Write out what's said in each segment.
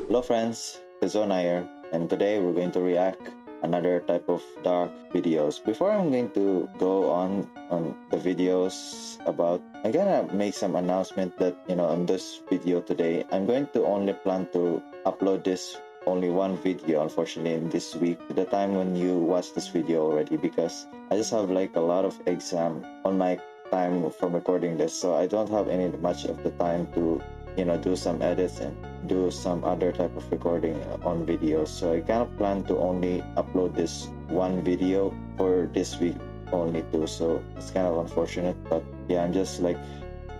Hello friends, Kazona here, and today we're going to react another type of dark videos. Before I'm going to go on the videos about, I'm gonna make some announcement that on this video today, I'm going to only plan to upload this only one video, unfortunately, in this week, the time when you watch this video already, because I just have like a lot of exam on my time from recording this, so I don't have any much of the time to do some edits and do some other type of recording on videos. So I kind of plan to only upload this one video for this week only too. So it's kind of unfortunate, but yeah, I'm just like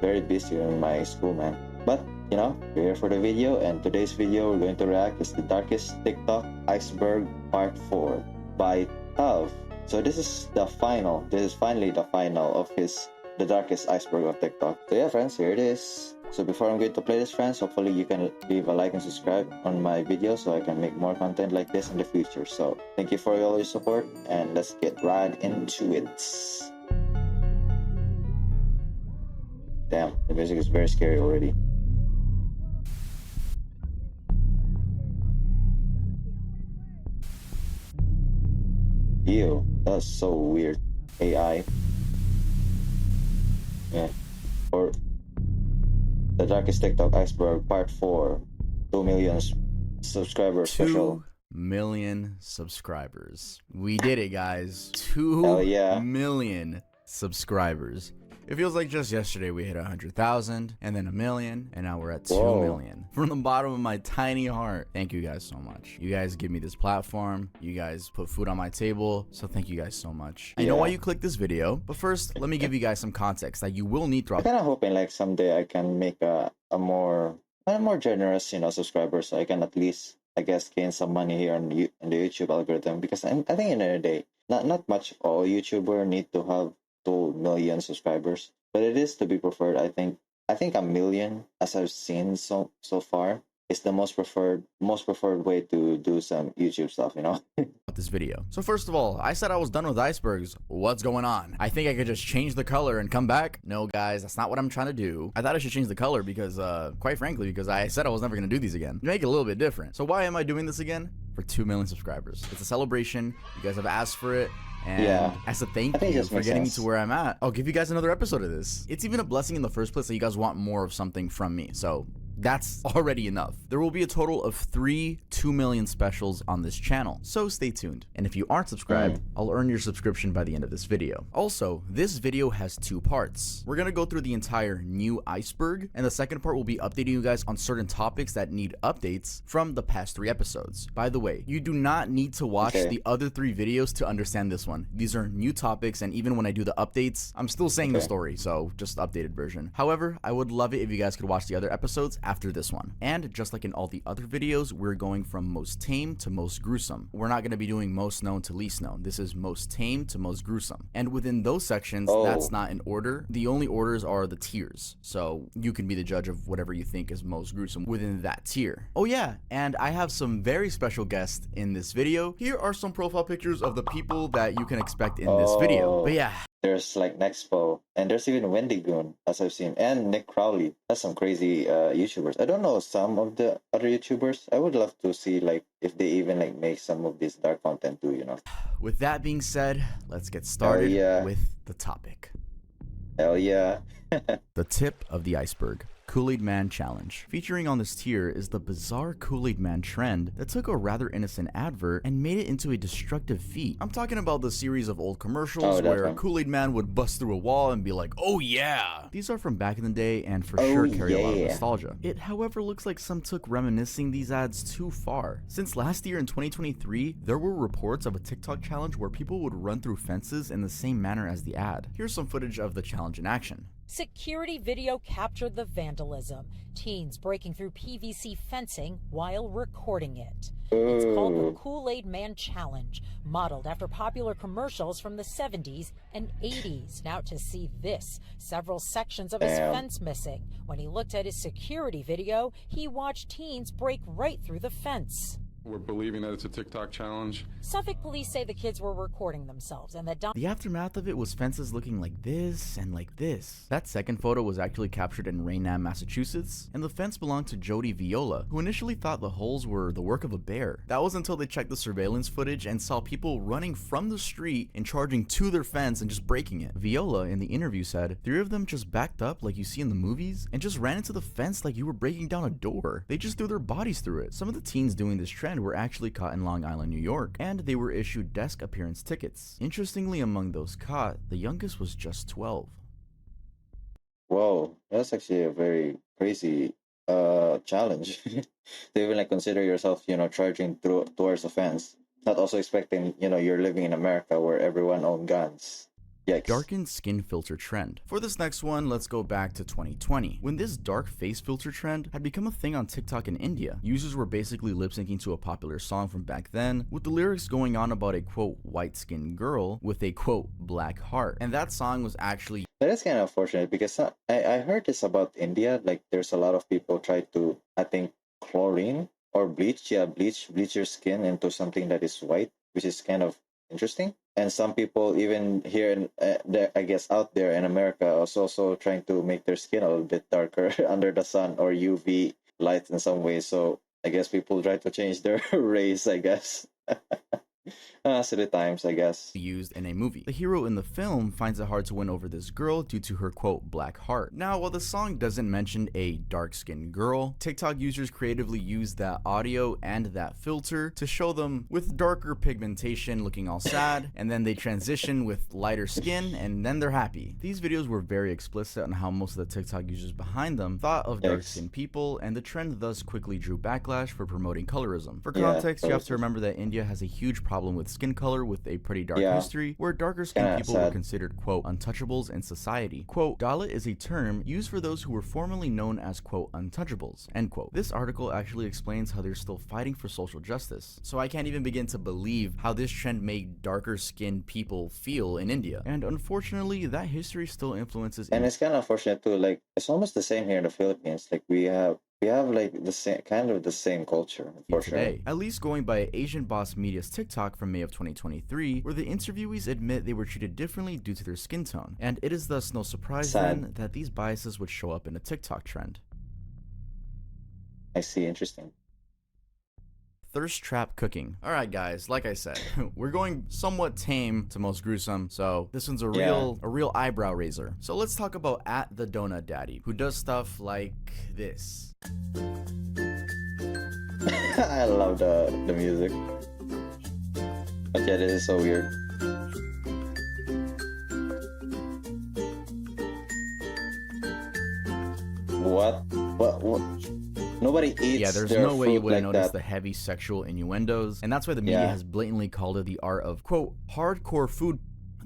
very busy in my school, man. But you're here for the video, and today's video we're going to react is the darkest TikTok Iceberg Part 4 by Tav. So this is the final. This is finally the final of the darkest iceberg of TikTok. So yeah, friends, here it is. So before I'm going to play this, friends, hopefully you can leave a like and subscribe on my video so I can make more content like this in the future. So thank you for all your support, and let's get right into it. Damn, the music is very scary already. Ew, that's so weird. AI. Yeah. Or the darkest TikTok Iceberg Part 4. 2 million subscribers special. 2 million subscribers. We did it, guys. 2 Hell yeah. million subscribers. It feels like just yesterday we hit 100,000 and then 1 million, and now we're at 2 million. From the bottom of my tiny heart, thank you guys so much. You guys give me this platform. You guys put food on my table. So thank you guys so much. I know why you clicked this video, but first, let me give you guys some context that you will need throughout. I'm kind of hoping like someday I can make a more generous, subscriber, so I can at least, I guess, gain some money here on the YouTube algorithm, because I think in the day, not much all YouTuber need to have 2 million subscribers, but it is to be preferred. I think 1 million, as I've seen so far, is the most preferred way to do some YouTube stuff, This video. So first of all, I said I was done with icebergs. What's going on? I think I could just change the color and come back. No, guys, that's not what I'm trying to do. I thought I should change the color because, quite frankly, because I said I was never gonna do these again. Make it a little bit different. So why am I doing this again? For 2 million subscribers. It's a celebration. You guys have asked for it. And as a thank you for getting me to where I'm at, I'll give you guys another episode of this. It's even a blessing in the first place that you guys want more of something from me. So that's already enough. There will be a total of 3 2 million specials on this channel, so stay tuned. And if you aren't subscribed, I'll earn your subscription by the end of this video. Also, this video has 2 parts. We're gonna go through the entire new iceberg, and the second part will be updating you guys on certain topics that need updates from the past 3 episodes. By the way, you do not need to watch the other 3 videos to understand this one. These are new topics, and even when I do the updates, I'm still saying the story, so just updated version. However, I would love it if you guys could watch the other episodes after this one. And just like in all the other videos, we're going from most tame to most gruesome. We're not going to be doing most known to least known. This is most tame to most gruesome. And within those sections, that's not in order. The only orders are the tiers. So you can be the judge of whatever you think is most gruesome within that tier. Oh yeah, and I have some very special guests in this video. Here are some profile pictures of the people that you can expect in this video. But yeah. There's like Nexpo, and there's even Wendy Goon, as I've seen, and Nick Crowley. That's some crazy YouTubers. I don't know some of the other YouTubers. I would love to see like if they even like make some of this dark content too, With that being said, let's get started with the topic. Hell yeah. The tip of the iceberg. Kool-Aid Man Challenge. Featuring on this tier is the bizarre Kool-Aid Man trend that took a rather innocent advert and made it into a destructive feat. I'm talking about the series of old commercials where Kool-Aid Man would bust through a wall and be like, oh yeah! These are from back in the day and for sure carry a lot of nostalgia. It, however, looks like some took reminiscing these ads too far. Since last year in 2023, there were reports of a TikTok challenge where people would run through fences in the same manner as the ad. Here's some footage of the challenge in action. Security video captured the vandalism. Teens breaking through PVC fencing while recording it. It's called the Kool-Aid Man Challenge, modeled after popular commercials from the 70s and 80s. Now to see this, several sections of his fence missing. When he looked at his security video, he watched teens break right through the fence. We're believing that it's a TikTok challenge. Suffolk police say the kids were recording themselves and that The aftermath of it was fences looking like this and like this. That second photo was actually captured in Raynham, Massachusetts, and the fence belonged to Jody Viola, who initially thought the holes were the work of a bear. That was until they checked the surveillance footage and saw people running from the street and charging to their fence and just breaking it. Viola, in the interview, said, "3 of them just backed up like you see in the movies and just ran into the fence like you were breaking down a door. They just threw their bodies through it." Some of the teens doing this trend were actually caught in Long Island, New York, and they were issued desk appearance tickets. Interestingly, among those caught, the youngest was just 12. Whoa, that's actually a very crazy challenge. To even like consider yourself, charging through towards a fence. Not also expecting, you're living in America where everyone owns guns. Yikes. Darkened skin filter trend. For this next one, let's go back to 2020, when this dark face filter trend had become a thing on TikTok in India. Users were basically lip syncing to a popular song from back then, with the lyrics going on about a quote white skinned girl with a quote black heart. And that song was actually That is kind of unfortunate because I heard this about India. Like, there's a lot of people try to, I think, chlorine or bleach. Yeah, bleach your skin into something that is white, which is kind of interesting. And some people, even here in, I guess, out there in America, are also trying to make their skin a little bit darker under the sun or UV light in some ways. So I guess people try to change their race, I guess. Silly times, I guess. used in a movie. The hero in the film finds it hard to win over this girl due to her quote black heart. Now, while the song doesn't mention a dark-skinned girl, TikTok users creatively use that audio and that filter to show them with darker pigmentation looking all sad, and then they transition with lighter skin and then they're happy. These videos were very explicit on how most of the TikTok users behind them thought of dark-skinned people, and the trend thus quickly drew backlash for promoting colorism. For context, you have to remember that India has a huge problem with skin color with a pretty dark history, where darker skinned people were considered quote untouchables in society. Quote, Dalit is a term used for those who were formerly known as quote untouchables, end quote. This article actually explains how they're still fighting for social justice. So I can't even begin to believe how this trend made darker skinned people feel in India. And unfortunately, that history still influences. And it's kind of unfortunate too. Like, it's almost the same here in the Philippines. Like, we have like the same kind of the same culture for today. sure. At least going by Asian Boss Media's TikTok from May of 2023, where the interviewees admit they were treated differently due to their skin tone. And it is thus no surprise then that these biases would show up in a TikTok trend. I see, interesting. Thirst trap cooking. Alright guys, like I said, we're going somewhat tame to most gruesome, so this one's a real eyebrow raiser. So let's talk about @TheDonutDaddy, who does stuff like this. I love the music. But yeah, this is so weird. What? Nobody eats. Yeah, there's their no way you food would like notice that. the heavy sexual innuendos, and that's why the media has blatantly called it the art of, quote, hardcore food.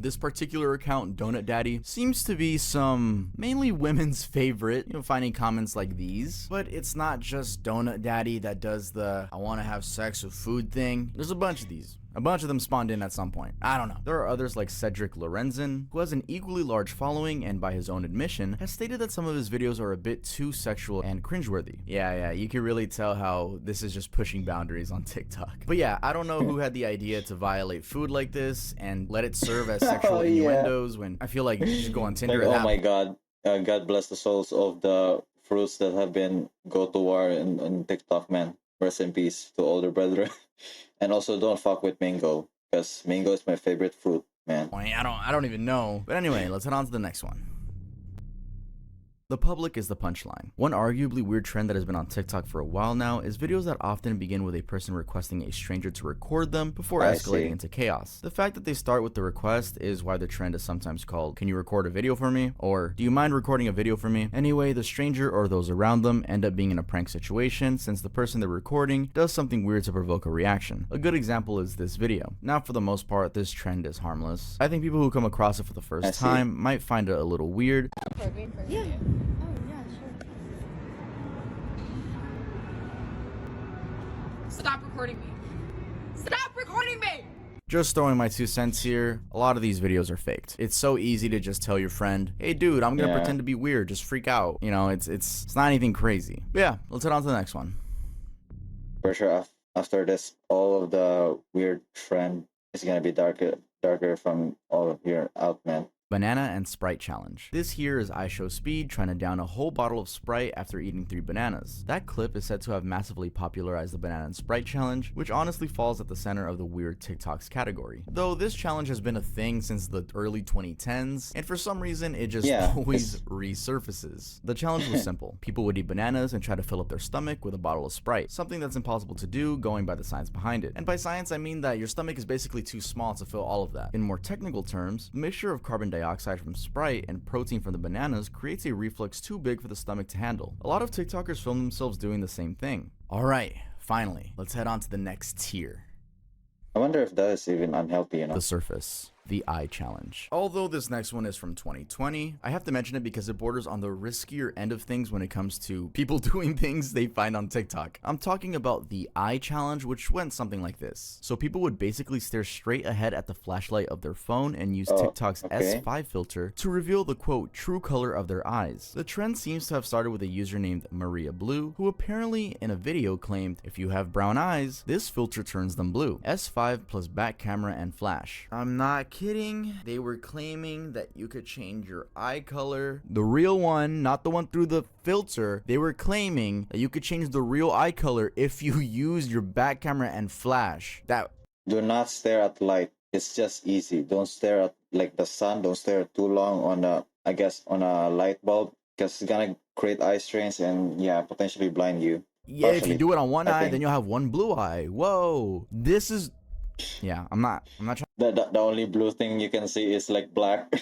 This particular account, Donut Daddy, seems to be some mainly women's favorite, finding comments like these. But it's not just Donut Daddy that does the I want to have sex with food thing. There's a bunch of these. A bunch of them spawned in at some point. I don't know. There are others like Cedric Lorenzen, who has an equally large following and by his own admission, has stated that some of his videos are a bit too sexual and cringeworthy. Yeah, you can really tell how this is just pushing boundaries on TikTok. But yeah, I don't know who had the idea to violate food like this and let it serve as sexual innuendos when I feel like you should go on Tinder. Like, oh my god, God bless the souls of the fruits that have been go to war in TikTok, man. Rest in peace to older brethren. And also, don't fuck with mango, because mango is my favorite fruit, man. I don't even know. But anyway, let's head on to the next one. The public is the punchline. One arguably weird trend that has been on TikTok for a while now is videos that often begin with a person requesting a stranger to record them before escalating into chaos. The fact that they start with the request is why the trend is sometimes called, "Can you record a video for me?" or "Do you mind recording a video for me?" Anyway, the stranger or those around them end up being in a prank situation since the person they're recording does something weird to provoke a reaction. A good example is this video. Now, for the most part, this trend is harmless. I think people who come across it for the first time might find it a little weird. Yeah. Stop recording me. Stop recording me! Just throwing my 2 cents here, a lot of these videos are faked. It's so easy to just tell your friend, "Hey dude, I'm gonna pretend to be weird, just freak out." It's not anything crazy. But yeah, let's head on to the next one. For sure, after this, all of the weird trend is gonna be darker from all of here out, man. Banana and Sprite challenge. This here is iShowSpeed trying to down a whole bottle of Sprite after eating 3 bananas. That clip is said to have massively popularized the banana and Sprite challenge, which honestly falls at the center of the weird TikToks category. Though this challenge has been a thing since the early 2010s, and for some reason it just always resurfaces. The challenge was simple. People would eat bananas and try to fill up their stomach with a bottle of Sprite, something that's impossible to do going by the science behind it. And by science I mean that your stomach is basically too small to fill all of that. In more technical terms, the mixture of carbon dioxide from Sprite and protein from the bananas creates a reflux too big for the stomach to handle. A lot of TikTokers film themselves doing the same thing. Alright, finally, let's head on to the next tier. I wonder if that is even unhealthy, The surface. The eye challenge. Although this next one is from 2020, I have to mention it because it borders on the riskier end of things when it comes to people doing things they find on TikTok. I'm talking about the eye challenge, which went something like this. So people would basically stare straight ahead at the flashlight of their phone and use TikTok's S5 filter to reveal the quote true color of their eyes. The trend seems to have started with a user named Maria Blue, who apparently in a video claimed if you have brown eyes, this filter turns them blue. S5 plus back camera and flash. I'm not kidding. They were claiming that you could change your eye color. The real one, not the one through the filter. They were claiming that you could change the real eye color if you use your back camera and flash. Do not stare at light. It's just easy. Don't stare at like the sun. Don't stare too long on a light bulb, because it's gonna create eye strains and potentially blind you. Yeah, if you do it on one eye, then you'll have one blue eye. Whoa. This is I'm not trying. The only blue thing you can see is like black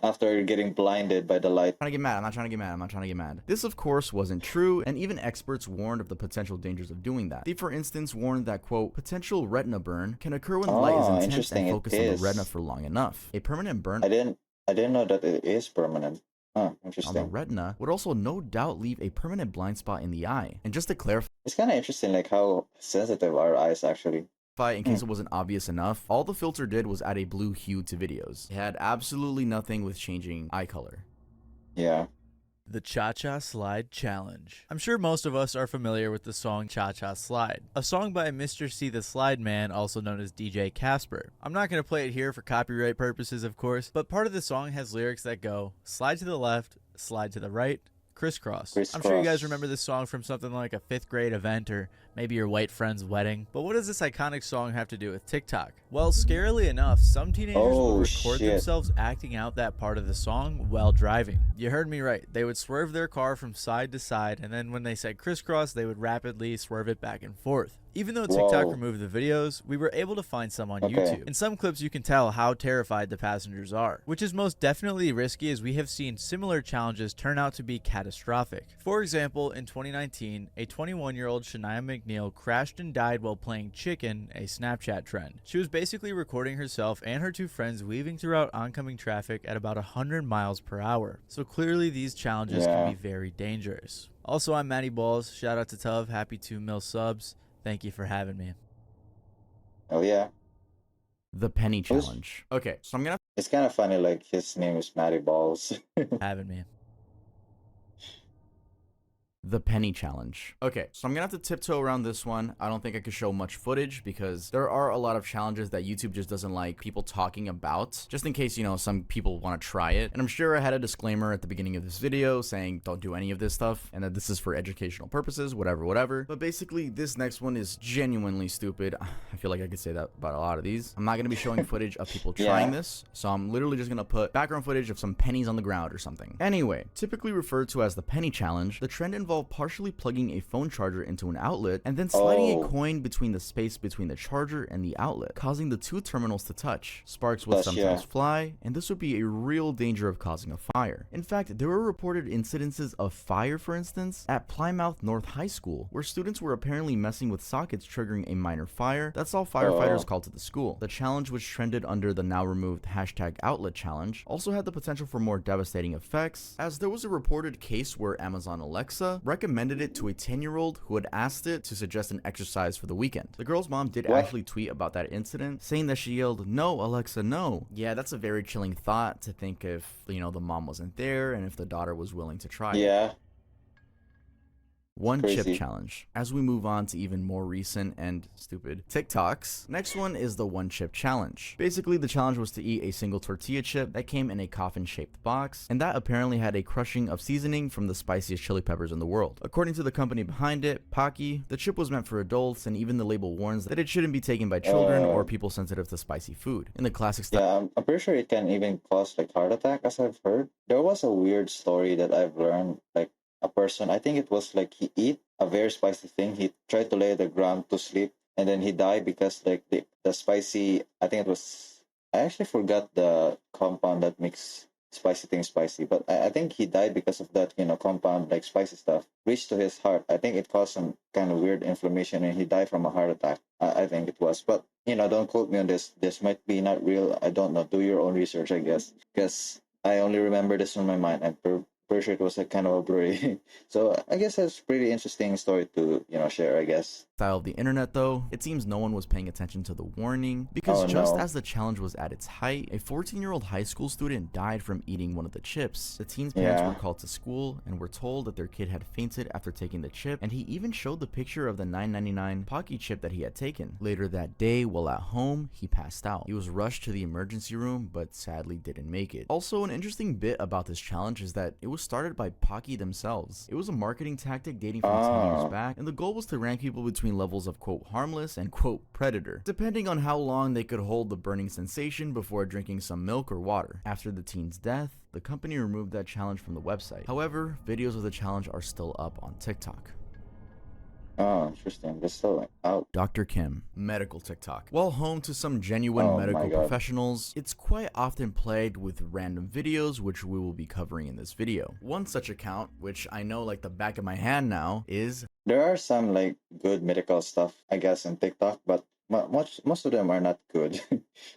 after getting blinded by the light. I'm not trying to get mad. This of course wasn't true, and even experts warned of the potential dangers of doing that. They for instance warned that quote potential retina burn can occur when the light is intense and focused on the retina for long enough. A permanent burn I didn't know that it is permanent. Interesting. On the retina would also no doubt leave a permanent blind spot in the eye. And just to clarify, it's kind of interesting like how sensitive our eyes actually. In case it wasn't obvious enough, all the filter did was add a blue hue to videos. It had absolutely nothing with changing eye color. Yeah. The Cha-Cha Slide Challenge. I'm sure most of us are familiar with the song Cha-Cha Slide, a song by Mr. C the Slide Man, also known as DJ Casper. I'm not going to play it here for copyright purposes, of course, but part of the song has lyrics that go, slide to the left, slide to the right, crisscross. I'm sure you guys remember this song from something like a 5th grade event or maybe your white friend's wedding. But what does this iconic song have to do with TikTok? Well, scarily enough, some teenagers would record themselves acting out that part of the song while driving. You heard me right. They would swerve their car from side to side, and then when they said crisscross, they would rapidly swerve it back and forth. Even though TikTok removed the videos, we were able to find some on YouTube. In some clips, you can tell how terrified the passengers are, which is most definitely risky as we have seen similar challenges turn out to be catastrophic. For example, in 2019, a 21-year-old Shania McNeil crashed and died while playing Chicken, a Snapchat trend. She was basically recording herself and her 2 friends weaving throughout oncoming traffic at about 100 miles per hour. So clearly these challenges can be very dangerous. Also, I'm Matty Balls. Shout out to Tov. Happy 2 mil subs. Thank you for having me. Oh yeah. The penny challenge. Okay, so I'm gonna. It's kind of funny, like his name is Matty Balls. Having me. The penny challenge. Okay, so I'm gonna have to tiptoe around this one. I don't think I could show much footage because there are a lot of challenges that YouTube just doesn't like people talking about, just in case, you know, some people want to try it. And I'm sure I had a disclaimer at the beginning of this video saying don't do any of this stuff and that this is for educational purposes, whatever. But basically, this next one is genuinely stupid. I feel like I could say that about a lot of these. I'm not gonna be showing footage of people trying this, so I'm literally just gonna put background footage of some pennies on the ground or something. Anyway, typically referred to as the penny challenge, the trend involves partially plugging a phone charger into an outlet and then sliding a coin between the space between the charger and the outlet, causing the 2 terminals to touch. Sparks would sometimes fly, and this would be a real danger of causing a fire. In fact, there were reported incidences of fire, for instance, at Plymouth North High School, where students were apparently messing with sockets triggering a minor fire. That's all firefighters called to the school. The challenge, which trended under the now removed #outlet challenge, also had the potential for more devastating effects, as there was a reported case where Amazon Alexa recommended it to a 10-year-old who had asked it to suggest an exercise for the weekend. The girl's mom did actually tweet about that incident, saying that she yelled, "No, Alexa, no." Yeah, that's a very chilling thought to think if, you know, the mom wasn't there and if the daughter was willing to try it. One chip crazy. challenge. As we move on to even more recent and stupid TikToks, next one is the one chip challenge. Basically, the challenge was to eat a single tortilla chip that came in a coffin-shaped box, and that apparently had a crushing of seasoning from the spiciest chili peppers in the world. According to the company behind it, Pocky, the chip was meant for adults, and even the label warns that it shouldn't be taken by children or people sensitive to spicy food. In the classic style, Yeah, I'm pretty sure it can even cause like heart attack, as I've heard. There was a weird story that I've learned, like a person, I think it was like he eat a very spicy thing. He tried to lay the ground to sleep, and then he died because like the spicy, I think it was, I actually forgot the compound that makes spicy things spicy, but I think he died because of that, compound, like spicy stuff reached to his heart. I think it caused some kind of weird inflammation, and he died from a heart attack. I think it was, but don't quote me on this. This might be not real. I don't know. Do your own research, I guess, because I only remember this on my mind. I'm pretty sure it was a kind of a blurry. So I guess that's a pretty interesting story to share, I guess. of the internet though, it seems no one was paying attention to the warning, because Oh, just no. as the challenge was at its height, a 14-year-old high school student died from eating one of the chips. The teen's parents Yeah. were called to school and were told that their kid had fainted after taking the chip, and he even showed the picture of the $9.99 Pocky chip that he had taken. Later that day, while at home, he passed out. He was rushed to the emergency room, but sadly didn't make it. Also, an interesting bit about this challenge is that it was started by Pocky themselves. It was a marketing tactic dating from 10 years Ah. back, and the goal was to rank people between levels of quote harmless and quote predator, depending on how long they could hold the burning sensation before drinking some milk or water. After the teen's death, the company removed that challenge from the website. However, videos of the challenge are still up on TikTok. Oh, interesting. They're still out. Dr. Kim, medical TikTok. While home to some genuine Oh my medical God. professionals, it's quite often plagued with random videos, which we will be covering in this video. One such account, which I know like the back of my hand now, is There are some like good medical stuff, I guess, on TikTok, but most of them are not good.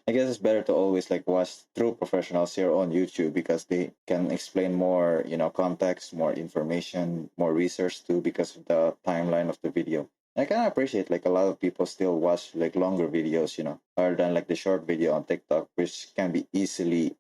I guess it's better to always like watch through professionals here on YouTube, because they can explain more, context, more information, more research too, because of the timeline of the video. I kind of appreciate like a lot of people still watch like longer videos, other than like the short video on TikTok, which can be easily,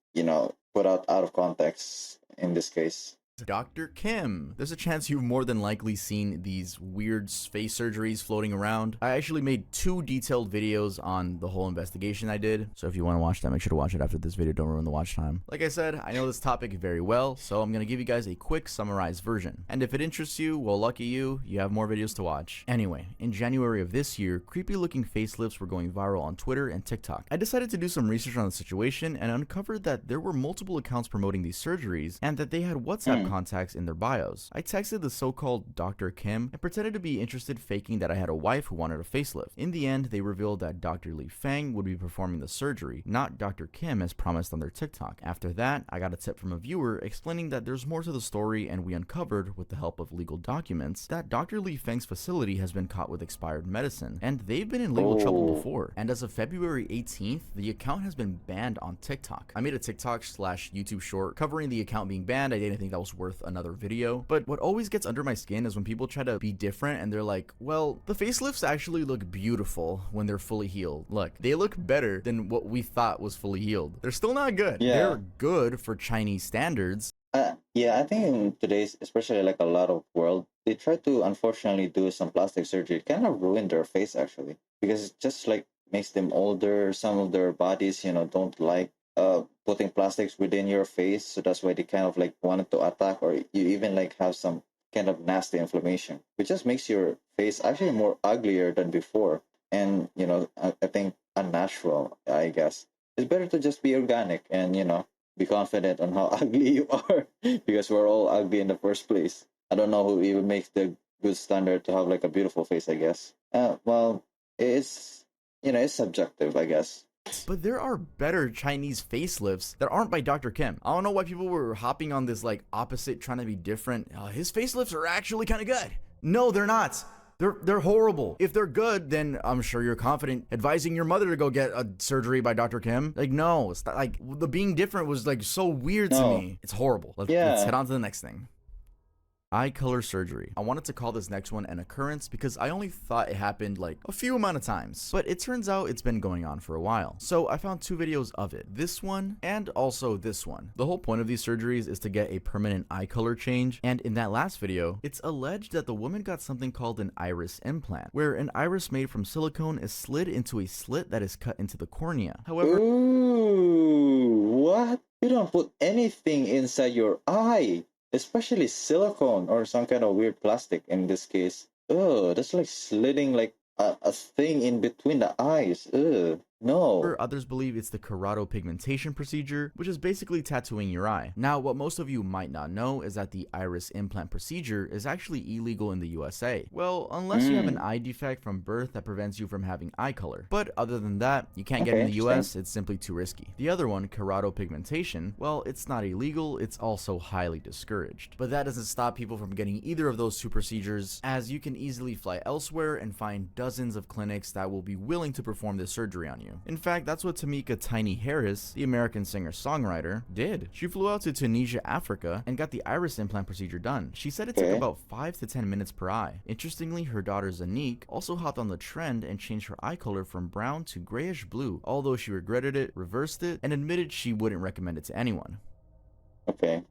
put out of context in this case. Dr. Kim. There's a chance you've more than likely seen these weird face surgeries floating around. I actually made 2 detailed videos on the whole investigation I did, so if you want to watch that, make sure to watch it after this video. Don't ruin the watch time. Like I said, I know this topic very well, so I'm gonna give you guys a quick summarized version. And if it interests you, well, lucky you, you have more videos to watch. Anyway, in January of this year, creepy looking facelifts were going viral on Twitter and TikTok. I decided to do some research on the situation and uncovered that there were multiple accounts promoting these surgeries, and that they had WhatsApp contacts in their bios. I texted the so-called Dr. Kim and pretended to be interested, faking that I had a wife who wanted a facelift. In the end, they revealed that Dr. Li Feng would be performing the surgery, not Dr. Kim as promised on their TikTok. After that, I got a tip from a viewer explaining that there's more to the story, and we uncovered, with the help of legal documents, that Dr. Li Feng's facility has been caught with expired medicine, and they've been in legal trouble Oh. before. And as of February 18th, the account has been banned on TikTok. I made a TikTok/YouTube short covering the account being banned. I didn't think that was worth another video, but what always gets under my skin is when people try to be different and they're like, well, the facelifts actually look beautiful when they're fully healed. Look, they look better than what we thought was fully healed. They're still not good. Yeah. They're good for Chinese standards. Yeah, I think in today's, especially like a lot of world, they try to unfortunately do some plastic surgery. It kind of ruin their face actually, because it just like makes them older. Some of their bodies, don't like putting plastics within your face, so that's why they kind of like wanted to attack, or you even like have some kind of nasty inflammation, which just makes your face actually more uglier than before, and I think unnatural. I guess it's better to just be organic and be confident on how ugly you are, because we're all ugly in the first place. I don't know who even makes the good standard to have like a beautiful face, I guess. Well, it's it's subjective, I guess. But there are better Chinese facelifts that aren't by Dr. Kim. I don't know why people were hopping on this like opposite, trying to be different. His facelifts are actually kind of good. No, they're not. They're horrible. If they're good, then I'm sure you're confident advising your mother to go get a surgery by Dr. Kim. Like, no, it's not, like the being different was like so weird to No. me. It's horrible. Let's Yeah. head on to the next thing. eye color surgery. I wanted to call this next one an occurrence because I only thought it happened like a few amount of times, but it turns out it's been going on for a while. So I found 2 videos of it, this one and also this one. The whole point of these surgeries is to get a permanent eye color change, and in that last video, it's alleged that the woman got something called an iris implant, where an iris made from silicone is slid into a slit that is cut into the cornea. However, Ooh, what? You don't put anything inside your eye, especially silicone or some kind of weird plastic in this case. Oh, that's like slitting like a thing in between the eyes. Ugh. No. others believe it's the keratopigmentation procedure, which is basically tattooing your eye. Now, what most of you might not know is that the iris implant procedure is actually illegal in the USA. Well, unless you have an eye defect from birth that prevents you from having eye color. But other than that, you can't get in the US, it's simply too risky. The other one, keratopigmentation, well, it's not illegal, it's also highly discouraged. But that doesn't stop people from getting either of those 2 procedures, as you can easily fly elsewhere and find dozens of clinics that will be willing to perform this surgery on you. In fact, that's what Tamika Tiny Harris, the American singer-songwriter, did. She flew out to Tunisia, Africa, and got the iris implant procedure done. She said it took about 5 to 10 minutes per eye. Interestingly, her daughter Zanique also hopped on the trend and changed her eye color from brown to grayish blue, although she regretted it, reversed it, and admitted she wouldn't recommend it to anyone. Okay.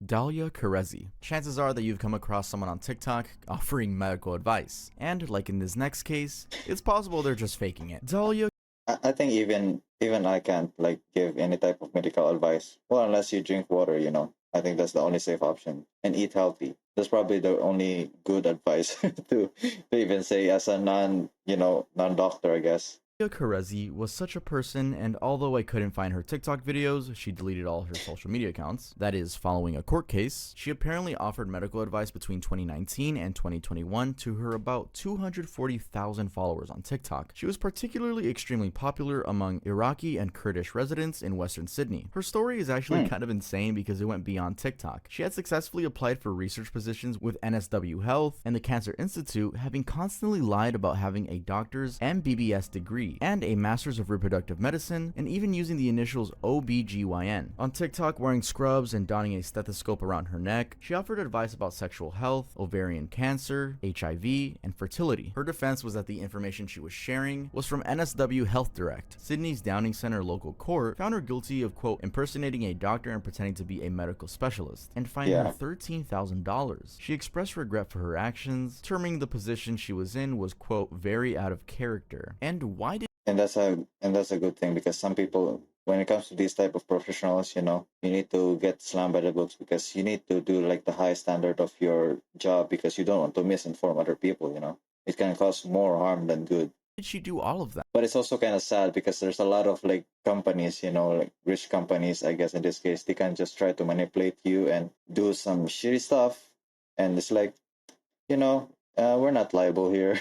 Dalia Karezi. Chances are that you've come across someone on TikTok offering medical advice. And like in this next case, it's possible they're just faking it. Dalia I think even I can't like give any type of medical advice. Well, unless you drink water, you know. I think that's the only safe option. And eat healthy. That's probably the only good advice to even say as a non-doctor, I guess. Karezi was such a person, and although I couldn't find her TikTok videos, she deleted all her social media accounts. That is, following a court case. She apparently offered medical advice between 2019 and 2021 to her about 240,000 followers on TikTok. She was particularly extremely popular among Iraqi and Kurdish residents in Western Sydney. Her story is actually kind of insane because it went beyond TikTok. She had successfully applied for research positions with NSW Health and the Cancer Institute, having constantly lied about having a doctor's MBBS degree and a Master's of Reproductive Medicine, and even using the initials OBGYN. On TikTok, wearing scrubs and donning a stethoscope around her neck, she offered advice about sexual health, ovarian cancer, HIV, and fertility. Her defense was that the information she was sharing was from NSW Health Direct. Sydney's Downing Centre local court found her guilty of, quote, impersonating a doctor and pretending to be a medical specialist, and fined her $13,000. She expressed regret for her actions, terming the position she was in was, quote, very out of character. And why did And that's a good thing, because some people, when it comes to these type of professionals, you need to get slammed by the books, because you need to do like the high standard of your job, because you don't want to misinform other people. It can cause more harm than good. she do all of that? But it's also kind of sad, because there's a lot of like companies, like rich companies, I guess in this case, they can just try to manipulate you and do some shitty stuff. And it's like, we're not liable here.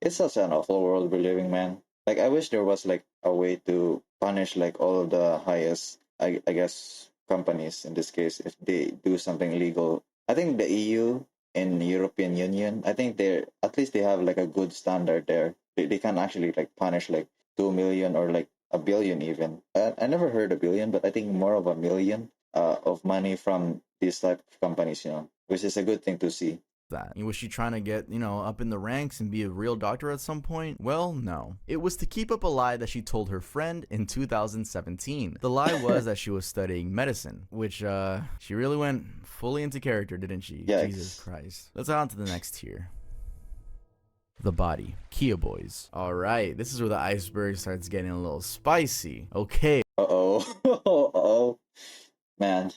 It's such an awful world we're living, man. Like, I wish there was like a way to punish like all of the highest, I guess, companies in this case if they do something illegal. I think the EU and European Union, I think at least they have like a good standard there. They can actually like punish like 2 million or like a billion even. I never heard a billion, but I think more of a million of money from these type of companies, which is a good thing to see. That. Was she trying to get, up in the ranks and be a real doctor at some point? Well, no. It was to keep up a lie that she told her friend in 2017. The lie was that she was studying medicine, which, she really went fully into character, didn't she? Yikes. Jesus Christ. Let's on to the next tier. The body. Kia boys. Alright, this is where the iceberg starts getting a little spicy. Okay. Uh-oh. Uh-oh. Man,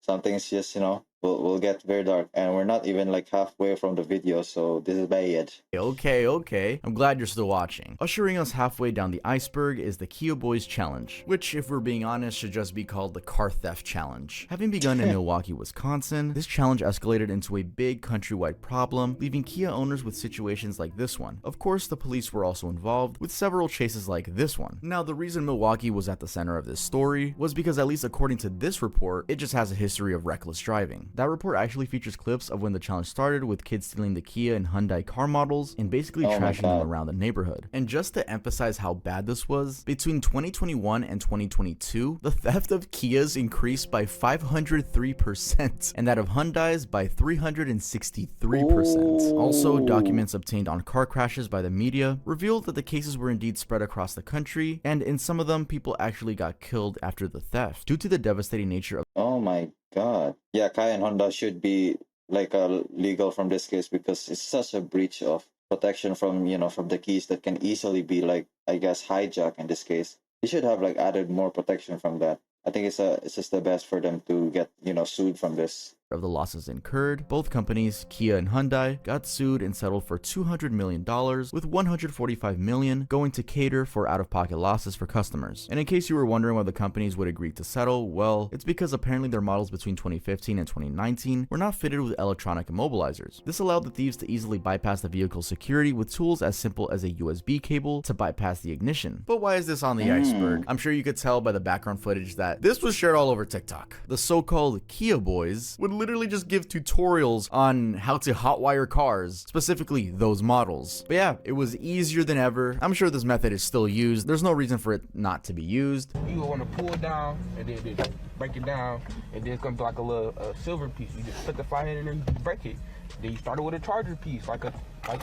something's just, we'll get very dark, and we're not even like halfway from the video, so this is bad. Okay. I'm glad you're still watching. Ushering us halfway down the iceberg is the Kia Boys Challenge, which, if we're being honest, should just be called the Car Theft Challenge. Having begun in Milwaukee, Wisconsin, this challenge escalated into a big countrywide problem, leaving Kia owners with situations like this one. Of course, the police were also involved, with several chases like this one. Now, the reason Milwaukee was at the center of this story was because, at least according to this report, it just has a history of reckless driving. surprising. That report actually features clips of when the challenge started, with kids stealing the Kia and Hyundai car models and basically Oh my trashing them God. around the neighborhood. And just to emphasize how bad this was, between 2021 and 2022, the theft of Kias increased by 503%, and that of Hyundais by 363%. Also, Ooh. documents obtained on car crashes by the media revealed that the cases were indeed spread across the country, and in some of them, people actually got killed after the theft. Due to the devastating nature of Oh my God. Yeah, Kai and Honda should be like legal from this case because it's such a breach of protection from, from the keys that can easily be like, I guess, hijacked in this case. They should have like added more protection from that. I think it's just the best for them to get, sued from this. the losses incurred, both companies, Kia and Hyundai, got sued and settled for $200 million, with $145 million going to cater for out-of-pocket losses for customers. And in case you were wondering why the companies would agree to settle, well, it's because apparently their models between 2015 and 2019 were not fitted with electronic immobilizers. This allowed the thieves to easily bypass the vehicle's security with tools as simple as a USB cable to bypass the ignition. But why is this on the iceberg? I'm sure you could tell by the background footage that this was shared all over TikTok. The so-called Kia boys would literally just give tutorials on how to hotwire cars, specifically those models. But yeah, it was easier than ever. I'm sure this method is still used. There's no reason for it not to be used. You want to pull it down and then break it down, and then it's gonna be like a little silver piece. You just put the fire in and then break it. Then you start it with a charger piece, like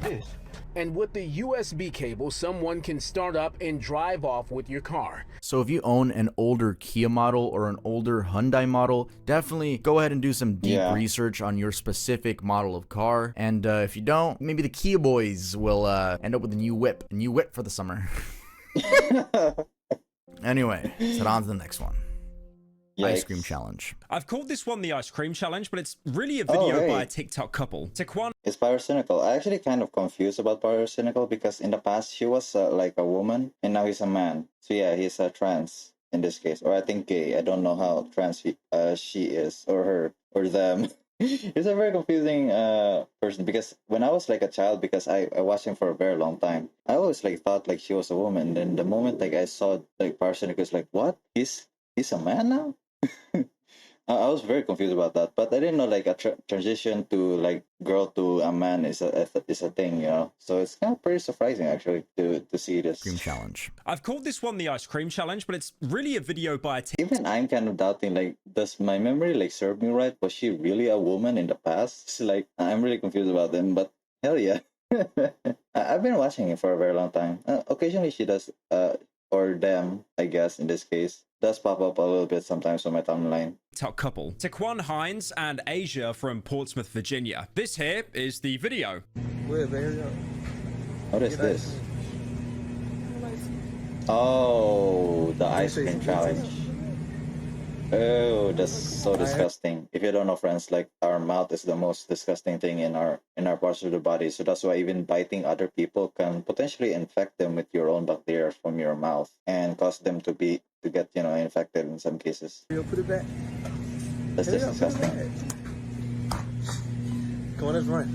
this. And with the USB cable, someone can start up and drive off with your car. So if you own an older Kia model or an older Hyundai model, definitely go ahead and do some deep research on your specific model of car. And if you don't, maybe the Kia boys will end up with a new whip for the summer. Anyway, let's head on to the next one. Yikes. Ice cream challenge. I've called this one the ice cream challenge, but it's really a video by a TikTok couple. Taquan. It's Pyrocynical. I actually kind of confused about Pyrocynical because in the past she was like a woman and now he's a man. So yeah, he's a trans in this case, or I think gay. I don't know how trans she is or her or them. He's a very confusing person because when I was like a child, because I watched him for a very long time, I always like thought like she was a woman. And the moment like I saw like Pyrocynical, it's like, what? He's a man now? I was very confused about that, but I didn't know like a transition to like girl to a man is a thing, So it's kind of pretty surprising actually to see this. Cream challenge. I've called this one the ice cream challenge, but it's really a video by a Even I'm kind of doubting like, does my memory like serve me right? Was she really a woman in the past? It's like I'm really confused about them, but hell yeah. I've been watching it for a very long time. Occasionally she does or them, I guess in this case, does pop up a little bit sometimes on my timeline. TikTok couple. Taquan Hines and Asia from Portsmouth, Virginia. This here is the video. What is this? Oh, the ice cream challenge. Oh, that's so disgusting. If you don't know, friends, like our mouth is the most disgusting thing in our parts of the body. So that's why even biting other people can potentially infect them with your own bacteria from your mouth and cause them to get infected in some cases. Put it back. That's just disgusting. Come on, let's run.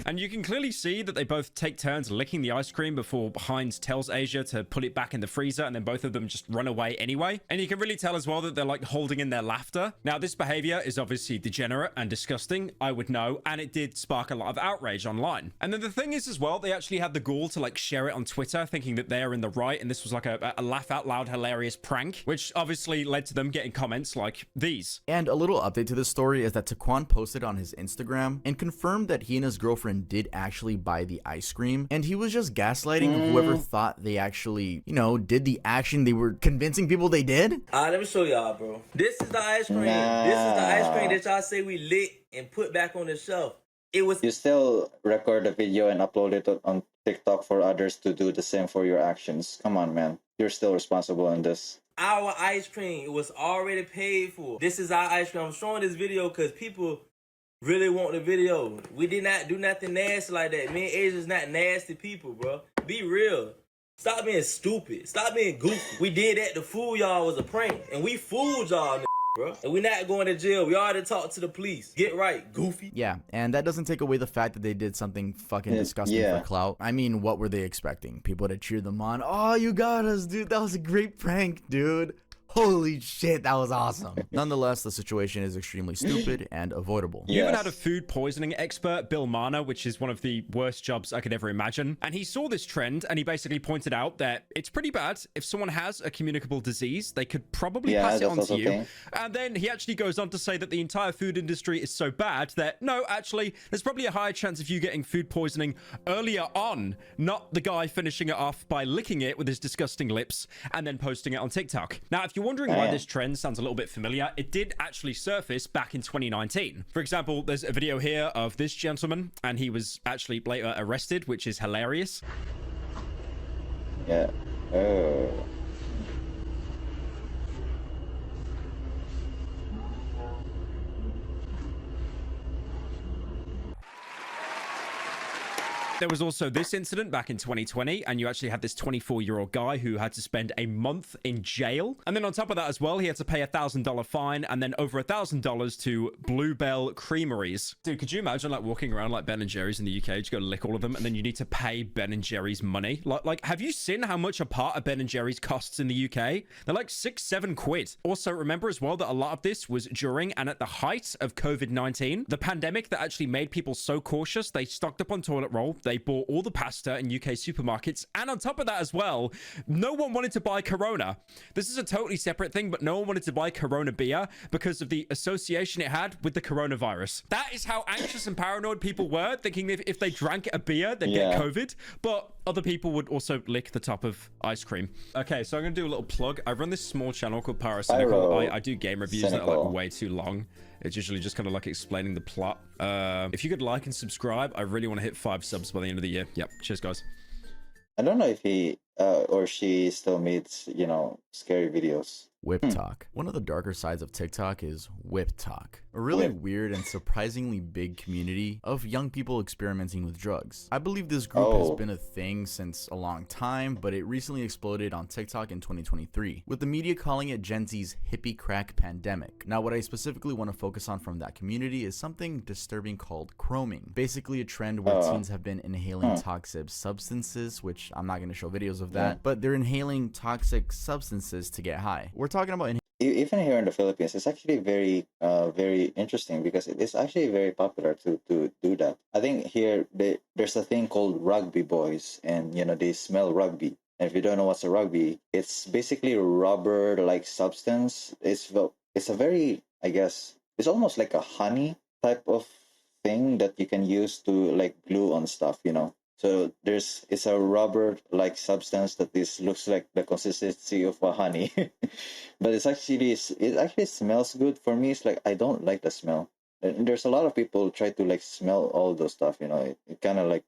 And you can clearly see that they both take turns licking the ice cream before Hines tells Asia to put it back in the freezer, and then both of them just run away anyway. And you can really tell as well that they're like holding in their laughter. Now, this behavior is obviously degenerate and disgusting, I would know, and it did spark a lot of outrage online. And then the thing is as well, they actually had the gall to like share it on Twitter, thinking that they're in the right, and this was like a laugh out loud hilarious prank, which obviously led to them getting comments like these. And a little update to this story is that Taquan posted on his Instagram and confirmed that he and his girlfriend did actually buy the ice cream, and he was just gaslighting whoever thought they actually, did the action they were convincing people they did. Let me show y'all, bro. This is the ice cream. This is the ice cream that y'all say we lit and put back on the shelf. It was. You still record a video and upload it on TikTok for others to do the same for your actions. Come on, man. You're still responsible in this. Our ice cream, it was already paid for. This is our ice cream. I'm showing this video because people really want the video. We did not do nothing nasty like that. Me and Asia's not nasty people, bro. Be real. Stop being stupid. Stop being goofy. We did that to fool y'all was a prank. And we fooled y'all, bro. And we not going to jail. We already talked to the police. Get right, goofy. Yeah, and that doesn't take away the fact that they did something fucking disgusting for clout. I mean, what were they expecting? People to cheer them on? Oh, you got us, dude. That was a great prank, dude. Holy shit, that was awesome. Nonetheless, the situation is extremely stupid and avoidable. You even had a food poisoning expert, Bill Marner, which is one of the worst jobs I could ever imagine. And he saw this trend and he basically pointed out that it's pretty bad. If someone has a communicable disease, they could probably pass it on to you. And then he actually goes on to say that the entire food industry is so bad that no, actually, there's probably a higher chance of you getting food poisoning earlier on, not the guy finishing it off by licking it with his disgusting lips and then posting it on TikTok. Now, if you're wondering why this trend sounds a little bit familiar, it did actually surface back in 2019. For example, there's a video here of this gentleman, and he was actually later arrested, which is hilarious. Yeah. Oh. There was also this incident back in 2020, and you actually had this 24-year-old guy who had to spend a month in jail. And then on top of that as well, he had to pay a $1,000 fine and then over $1,000 to Bluebell Creameries. Dude, could you imagine like walking around like Ben and Jerry's in the UK, just go lick all of them, and then you need to pay Ben and Jerry's money? Like, have you seen how much a part of Ben and Jerry's costs in the UK? They're like 6-7 quid. Also, remember as well that a lot of this was during and at the height of COVID-19, the pandemic that actually made people so cautious, they stocked up on toilet roll. They bought all the pasta in UK supermarkets. And on top of that as well, no one wanted to buy Corona. This is a totally separate thing, but no one wanted to buy Corona beer because of the association it had with the coronavirus. That is how anxious and paranoid people were, thinking if they drank a beer, they'd get COVID. But other people would also lick the top of ice cream. Okay, so I'm going to do a little plug. I run this small channel called Pyrocynical. I do game reviews that are like way too long. It's usually just kind of like explaining the plot. If you could like and subscribe, I really want to hit 5 subs by the end of the year. Yep. Cheers, guys. I don't know if he or she still makes, you know, scary videos. Whip Talk. One of the darker sides of TikTok is Whip Talk, a really weird and surprisingly big community of young people experimenting with drugs. I believe this group has been a thing since a long time, but it recently exploded on TikTok in 2023, with the media calling it Gen Z's hippie crack pandemic. Now, what I specifically want to focus on from that community is something disturbing called chroming, basically a trend where teens have been inhaling toxic substances, which I'm not going to show videos of that, but they're inhaling toxic substances to get high. We're talking about even here in the Philippines, it's actually very interesting because it is actually very popular to do that. I think here there's a thing called rugby boys, and you know they smell rugby. And if you don't know what's a rugby, it's basically a rubber-like substance. It's a very, I guess, it's almost like a honey type of thing that you can use to like glue on stuff, you know. So it's a rubber-like substance that looks like the consistency of a honey, but it actually smells good. For me, it's like I don't like the smell. And there's a lot of people try to like smell all those stuff. You know, it kind of like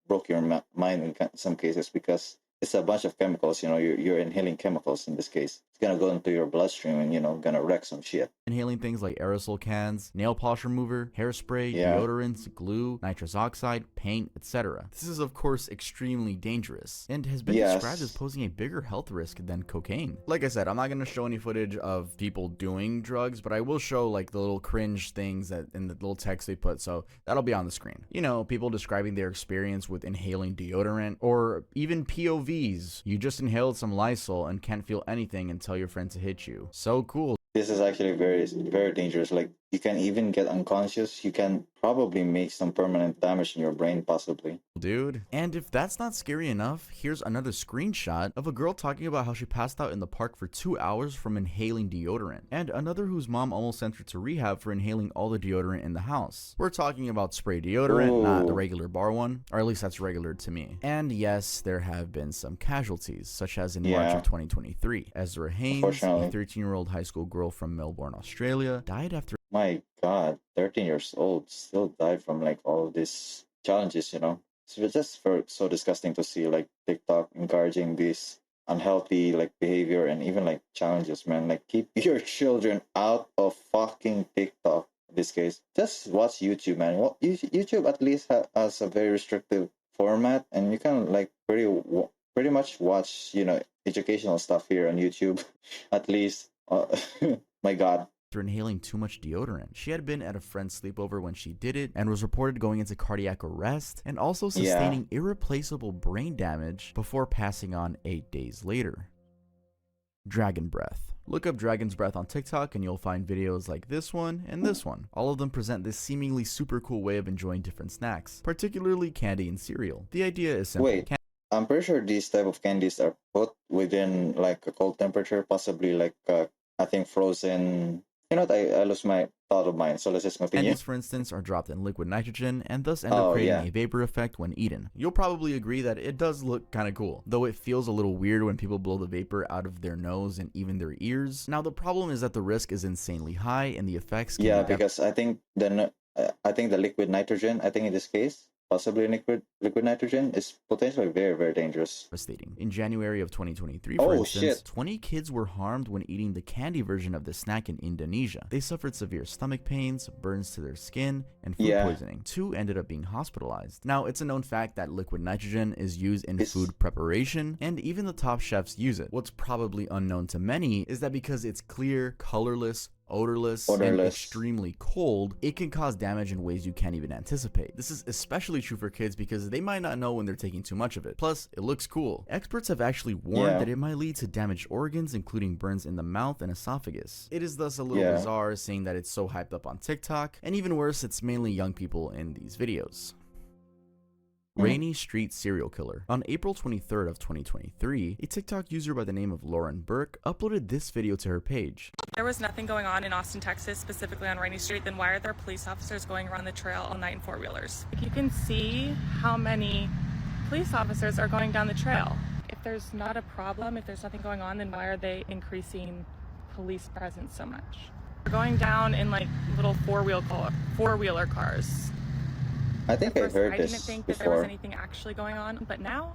broke your mind in some cases because it's a bunch of chemicals. You know, you're inhaling chemicals in this case. It's gonna go into your bloodstream and, you know, gonna wreck some shit. Inhaling things like aerosol cans, nail polish remover, hairspray, deodorants, glue, nitrous oxide, paint, etc. This is of course extremely dangerous and has been described as posing a bigger health risk than cocaine. Like I said, I'm not going to show any footage of people doing drugs, but I will show like the little cringe things that in the little text they put, so that'll be on the screen. You know, people describing their experience with inhaling deodorant, or even POVs. You just inhaled some Lysol and can't feel anything and tell your friend to hit you. So cool. This is actually very, very dangerous. Like, you can even get unconscious. You can probably make some permanent damage in your brain, possibly. Dude. And if that's not scary enough, here's another screenshot of a girl talking about how she passed out in the park for 2 hours from inhaling deodorant, and another whose mom almost sent her to rehab for inhaling all the deodorant in the house. We're talking about spray deodorant, not the regular bar one, or at least that's regular to me. And yes, there have been some casualties, such as in March of 2023. Ezra Haynes, a 13-year-old high school girl from Melbourne, Australia, died after... My God, 13 years old, still died from like all these challenges, you know? It's just so disgusting to see like TikTok encouraging this unhealthy like behavior and even like challenges, man. Like, keep your children out of fucking TikTok in this case. Just watch YouTube, man. Well, YouTube at least has a very restrictive format, and you can like pretty much watch, you know, educational stuff here on YouTube at least. My God. Inhaling too much deodorant. She had been at a friend's sleepover when she did it and was reported going into cardiac arrest and also sustaining irreplaceable brain damage before passing on 8 days later. Dragon breath. Look up dragon's breath on TikTok and you'll find videos like this one and this one. All of them present this seemingly super cool way of enjoying different snacks, particularly candy and cereal. The idea is simple. Wait, I'm pretty sure these type of candies are put within like a cold temperature, possibly like I think frozen. You know what? I lost my thought of mine, so let's just continue. Candies, for instance, are dropped in liquid nitrogen and thus end up creating a vapor effect when eaten. You'll probably agree that it does look kind of cool, though it feels a little weird when people blow the vapor out of their nose and even their ears. Now, the problem is that the risk is insanely high and the effects can be because I think the liquid nitrogen, I think in this case, possibly liquid nitrogen, is potentially very, very dangerous. Devastating. In January of 2023, for instance, 20 kids were harmed when eating the candy version of the snack in Indonesia. They suffered severe stomach pains, burns to their skin, and food poisoning. 2 ended up being hospitalized. Now, it's a known fact that liquid nitrogen is used in food preparation, and even the top chefs use it. What's probably unknown to many is that because it's clear, colorless, odorless, and extremely cold, it can cause damage in ways you can't even anticipate. This is especially true for kids because they might not know when they're taking too much of it. Plus, it looks cool. Experts have actually warned that it might lead to damaged organs, including burns in the mouth and esophagus. It is thus a little bizarre seeing that it's so hyped up on TikTok, and even worse, it's mainly young people in these videos. Rainy Street Serial Killer. On April 23rd of 2023, a TikTok user by the name of Lauren Burke uploaded this video to her page. There was nothing going on in Austin, Texas, specifically on Rainy Street, then why are there police officers going around the trail all night in 4-wheelers? You can see how many police officers are going down the trail. If there's not a problem, if there's nothing going on, then why are they increasing police presence so much? They're going down in like little four-wheeler cars. I think I've heard this I didn't think before. that there was anything actually going on, but now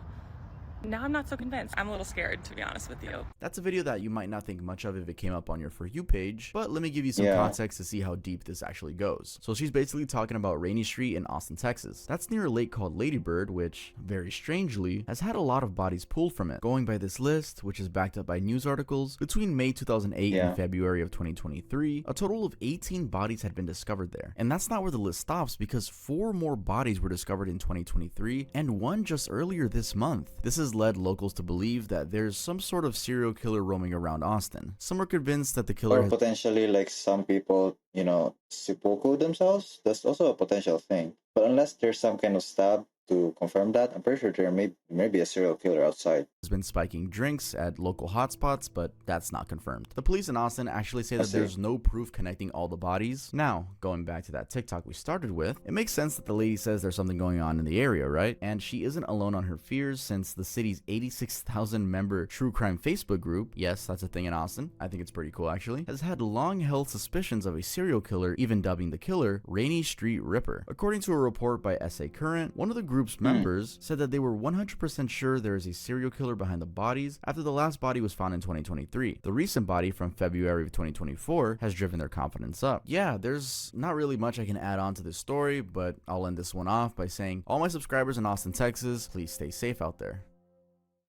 I'm not so convinced. I'm a little scared, to be honest with you. That's a video that you might not think much of if it came up on your For You page, but let me give you some context to see how deep this actually goes. So she's basically talking about Rainy Street in Austin, Texas. That's near a lake called Lady Bird, which, very strangely, has had a lot of bodies pulled from it. Going by this list, which is backed up by news articles, between May 2008 and February of 2023, a total of 18 bodies had been discovered there. And that's not where the list stops, because 4 more bodies were discovered in 2023, and 1 just earlier this month. This is led locals to believe that there's some sort of serial killer roaming around Austin. Some are convinced that the killer potentially, like, some people, you know, seppuku themselves. That's also a potential thing. But unless there's some kind of stab to confirm that, I'm pretty sure there may be a serial killer outside. Has been spiking drinks at local hotspots, but that's not confirmed. The police in Austin actually say that there's no proof connecting all the bodies. Now, going back to that TikTok we started with, it makes sense that the lady says there's something going on in the area, right? And she isn't alone on her fears, since the city's 86,000 member true crime Facebook group, yes, that's a thing in Austin, I think it's pretty cool actually, has had long held suspicions of a serial killer, even dubbing the killer Rainy Street Ripper. According to a report by SA Current, one of the group's members said that they were 100% sure there is a serial killer behind the bodies after the last body was found in 2023. The recent body from February of 2024 has driven their confidence up. Yeah, there's not really much I can add on to this story, but I'll end this one off by saying all my subscribers in Austin, Texas, please stay safe out there.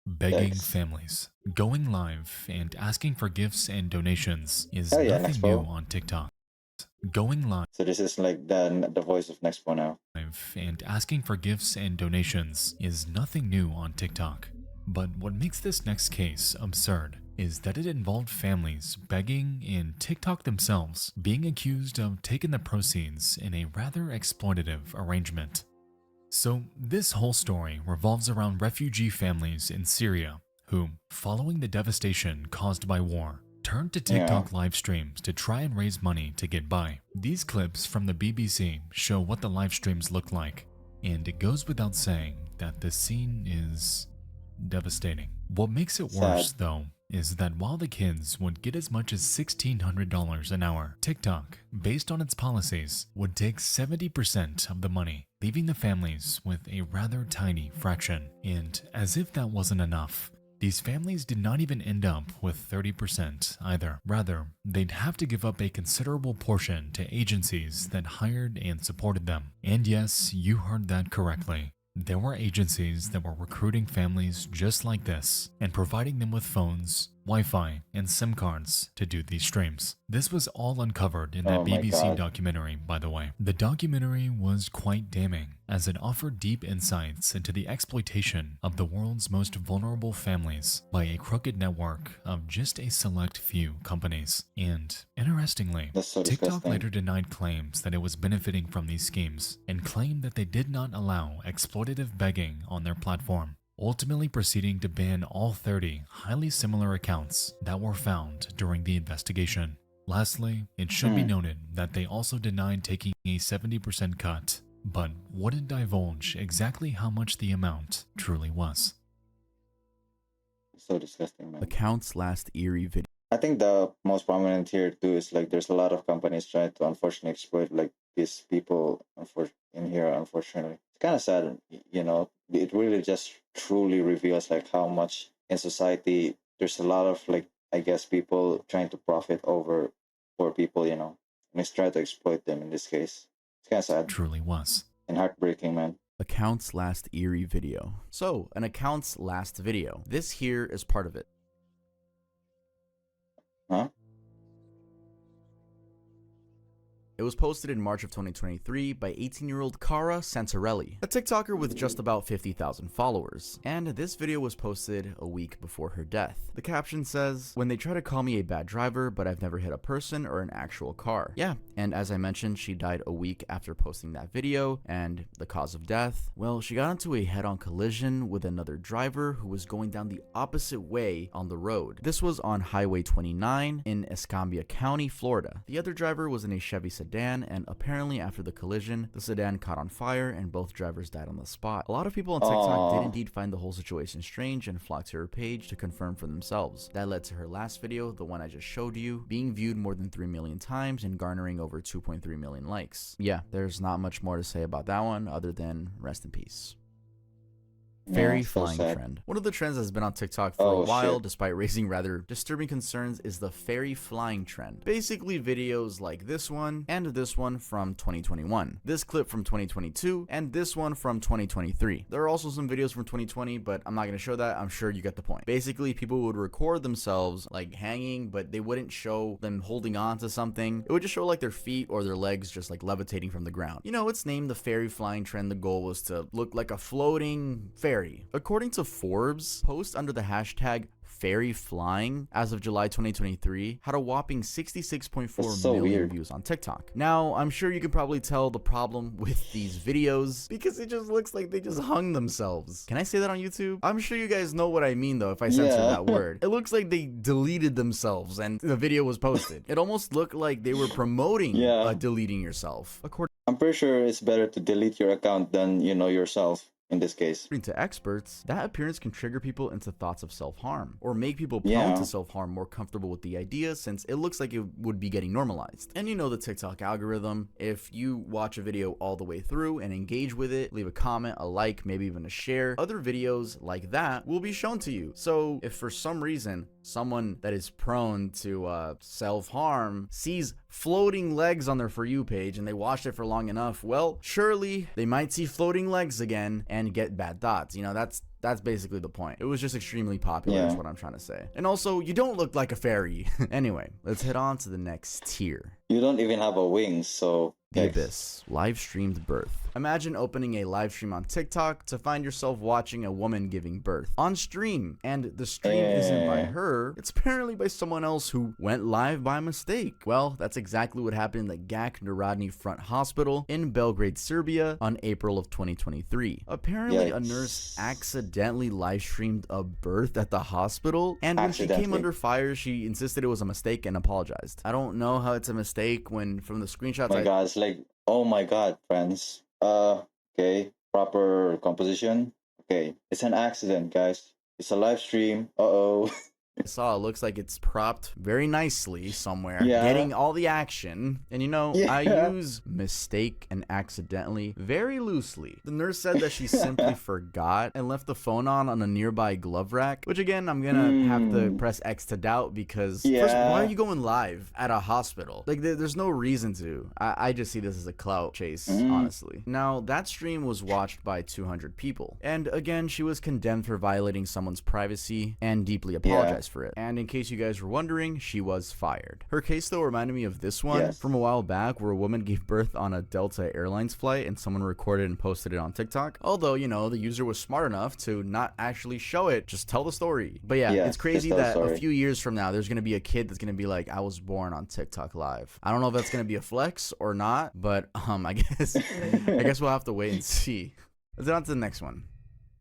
Begging families, going live, and asking for gifts and donations is nothing new on TikTok. Going live. So this is like the voice of Nexpo now. And asking for gifts and donations is nothing new on TikTok. But what makes this next case absurd is that it involved families begging and TikTok themselves being accused of taking the proceeds in a rather exploitative arrangement. So this whole story revolves around refugee families in Syria who, following the devastation caused by war, turned to TikTok live streams to try and raise money to get by. These clips from the BBC show what the live streams look like, and it goes without saying that the scene is devastating. What makes it worse, though, is that while the kids would get as much as $1,600 an hour, TikTok, based on its policies, would take 70% of the money, leaving the families with a rather tiny fraction. And as if that wasn't enough, these families did not even end up with 30% either. Rather, they'd have to give up a considerable portion to agencies that hired and supported them. And yes, you heard that correctly. There were agencies that were recruiting families just like this and providing them with phones, Wi-Fi, and SIM cards to do these streams. This was all uncovered in that Oh my BBC God. documentary, by the way. The documentary was quite damning, as it offered deep insights into the exploitation of the world's most vulnerable families by a crooked network of just a select few companies. And interestingly, That's so TikTok disgusting. later denied claims that it was benefiting from these schemes and claimed that they did not allow exploitative begging on their platform, ultimately proceeding to ban all 30 highly similar accounts that were found during the investigation. Lastly, it should be noted that they also denied taking a 70% cut, but wouldn't divulge exactly how much the amount truly was. So disgusting, man. Accounts last eerie video. I think the most prominent here too is like there's a lot of companies trying to unfortunately exploit like these people in here. Unfortunately, it's kind of sad. You know, it really just truly reveals like how much in society there's a lot of like, I guess, people trying to profit over poor people. You know, and it's trying to exploit them in this case. It's kind of sad. Truly was. And heartbreaking, man. Accounts last eerie video. So, an account's last video. This here is part of it. Huh? It was posted in March of 2023 by 18-year-old Cara Santarelli, a TikToker with just about 50,000 followers, and this video was posted a week before her death. The caption says, "When they try to call me a bad driver, but I've never hit a person or an actual car." Yeah, and as I mentioned, she died a week after posting that video, and the cause of death? Well, she got into a head-on collision with another driver who was going down the opposite way on the road. This was on Highway 29 in Escambia County, Florida. The other driver was in a Chevy sedan, and apparently after the collision, the sedan caught on fire and both drivers died on the spot. A lot of people on TikTok did indeed find the whole situation strange and flocked to her page to confirm for themselves. That led to her last video, the one I just showed you, being viewed more than 3 million times and garnering over 2.3 million likes. Yeah, there's not much more to say about that one other than rest in peace. Fairy Yeah, so flying sad. trend. One of the trends that's been on TikTok for a while, Shit. despite raising rather disturbing concerns, is the fairy flying trend. Basically videos like this one and this one from 2021, this clip from 2022, and this one from 2023. There are also some videos from 2020, but I'm not going to show that. I'm sure you get the point. Basically, people would record themselves like hanging, but they wouldn't show them holding on to something. It would just show like their feet or their legs just like levitating from the ground. You know, it's named the fairy flying trend. The goal was to look like a floating fairy. According to Forbes, posts under the hashtag fairy flying as of July 2023 had a whopping 66.4 That's so million weird. views on TikTok. Now, I'm sure you can probably tell the problem with these videos because it just looks like they just hung themselves. Can I say that on YouTube? I'm sure you guys know what I mean though if I censor Yeah. that word. It looks like they deleted themselves and the video was posted. It almost looked like they were promoting deleting yourself. I'm pretty sure it's better to delete your account than, you know, yourself. In this case, According to experts, that appearance can trigger people into thoughts of self-harm or make people prone Yeah. to self-harm more comfortable with the idea since it looks like it would be getting normalized. And you know the TikTok algorithm, if you watch a video all the way through and engage with it, leave a comment, a like, maybe even a share, other videos like that will be shown to you. So if for some reason someone that is prone to self-harm sees floating legs on their For You page and they watched it for long enough, well, surely they might see floating legs again and get bad thoughts. You know, that's basically the point. It was just extremely popular is what I'm trying to say. And also, you don't look like a fairy. Anyway, let's head on to the next tier. you don't even have a wing, so The Abyss, live streamed birth. Imagine opening a live stream on TikTok to find yourself watching a woman giving birth on stream, and the stream isn't by her, it's apparently by someone else who went live by mistake. Well, that's exactly what happened at Gak Narodni Front Hospital in Belgrade, Serbia on April of 2023. Apparently, a nurse accidentally live streamed a birth at the hospital, and when she came under fire, she insisted it was a mistake and apologized. I don't know how it's a mistake when from the screenshots my God, it's like, oh my God, friends. Okay, proper composition. Okay, it's an accident, guys. It's a live stream. Uh-oh. I saw it looks like it's propped very nicely somewhere, Yeah. getting all the action. And you know, Yeah. I use mistake and accidentally very loosely. The nurse said that she simply forgot and left the phone on a nearby glove rack, which again, I'm gonna have to press X to doubt because first, why are you going live at a hospital? Like, there's no reason to. I just see this as a clout chase, honestly. Now, that stream was watched by 200 people. And again, she was condemned for violating someone's privacy and deeply apologized apologize for it. And in case you guys were wondering, she was fired. Her case though reminded me of this one from a while back where a woman gave birth on a Delta Airlines flight and someone recorded and posted it on TikTok. Although, you know, the user was smart enough to not actually show it, just tell the story. But yeah, it's crazy that a few years from now, there's going to be a kid that's going to be like, I was born on TikTok Live. I don't know if that's going to be a flex or not, but I guess we'll have to wait and see. Let's get on to the next one.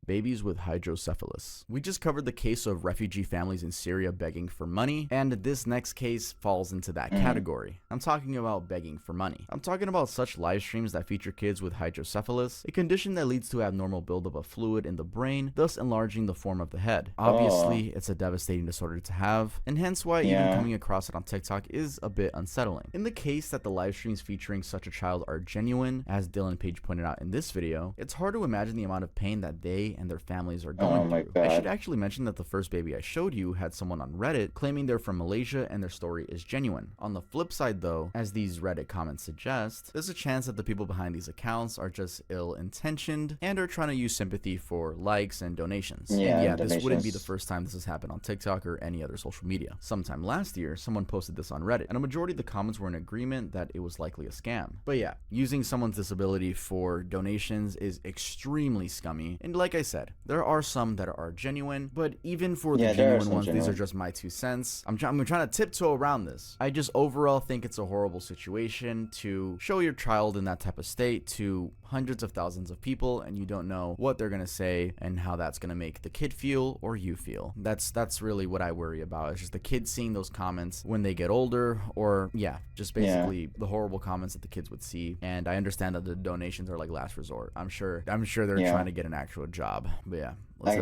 Babies with hydrocephalus. We just covered the case of refugee families in Syria begging for money, and this next case falls into that category. I'm talking about begging for money. I'm talking about such live streams that feature kids with hydrocephalus, a condition that leads to abnormal buildup of fluid in the brain, thus enlarging the form of the head. Obviously, it's a devastating disorder to have, and hence why even coming across it on TikTok is a bit unsettling. In the case that the live streams featuring such a child are genuine, as Dylan Page pointed out in this video, it's hard to imagine the amount of pain that they and their families are going through. I should actually mention that the first baby I showed you had someone on Reddit claiming they're from Malaysia and their story is genuine. On the flip side though, as these Reddit comments suggest, there's a chance that the people behind these accounts are just ill-intentioned and are trying to use sympathy for likes and donations. This wouldn't be the first time this has happened on TikTok or any other social media. Sometime last year, someone posted this on Reddit, and a majority of the comments were in agreement that it was likely a scam. But yeah, using someone's disability for donations is extremely scummy, and like I said, there are some that are genuine, but even for the genuine ones, these are just my 2 cents. I'm trying to tiptoe around this. I just overall think it's a horrible situation to show your child in that type of state to hundreds of thousands of people, and you don't know what they're gonna say and how that's gonna make the kid feel or you feel. That's really what I worry about. It's just the kids seeing those comments when they get older, or just basically the horrible comments that the kids would see. And I understand that the donations are like last resort. I'm sure they're trying to get an actual job. But yeah,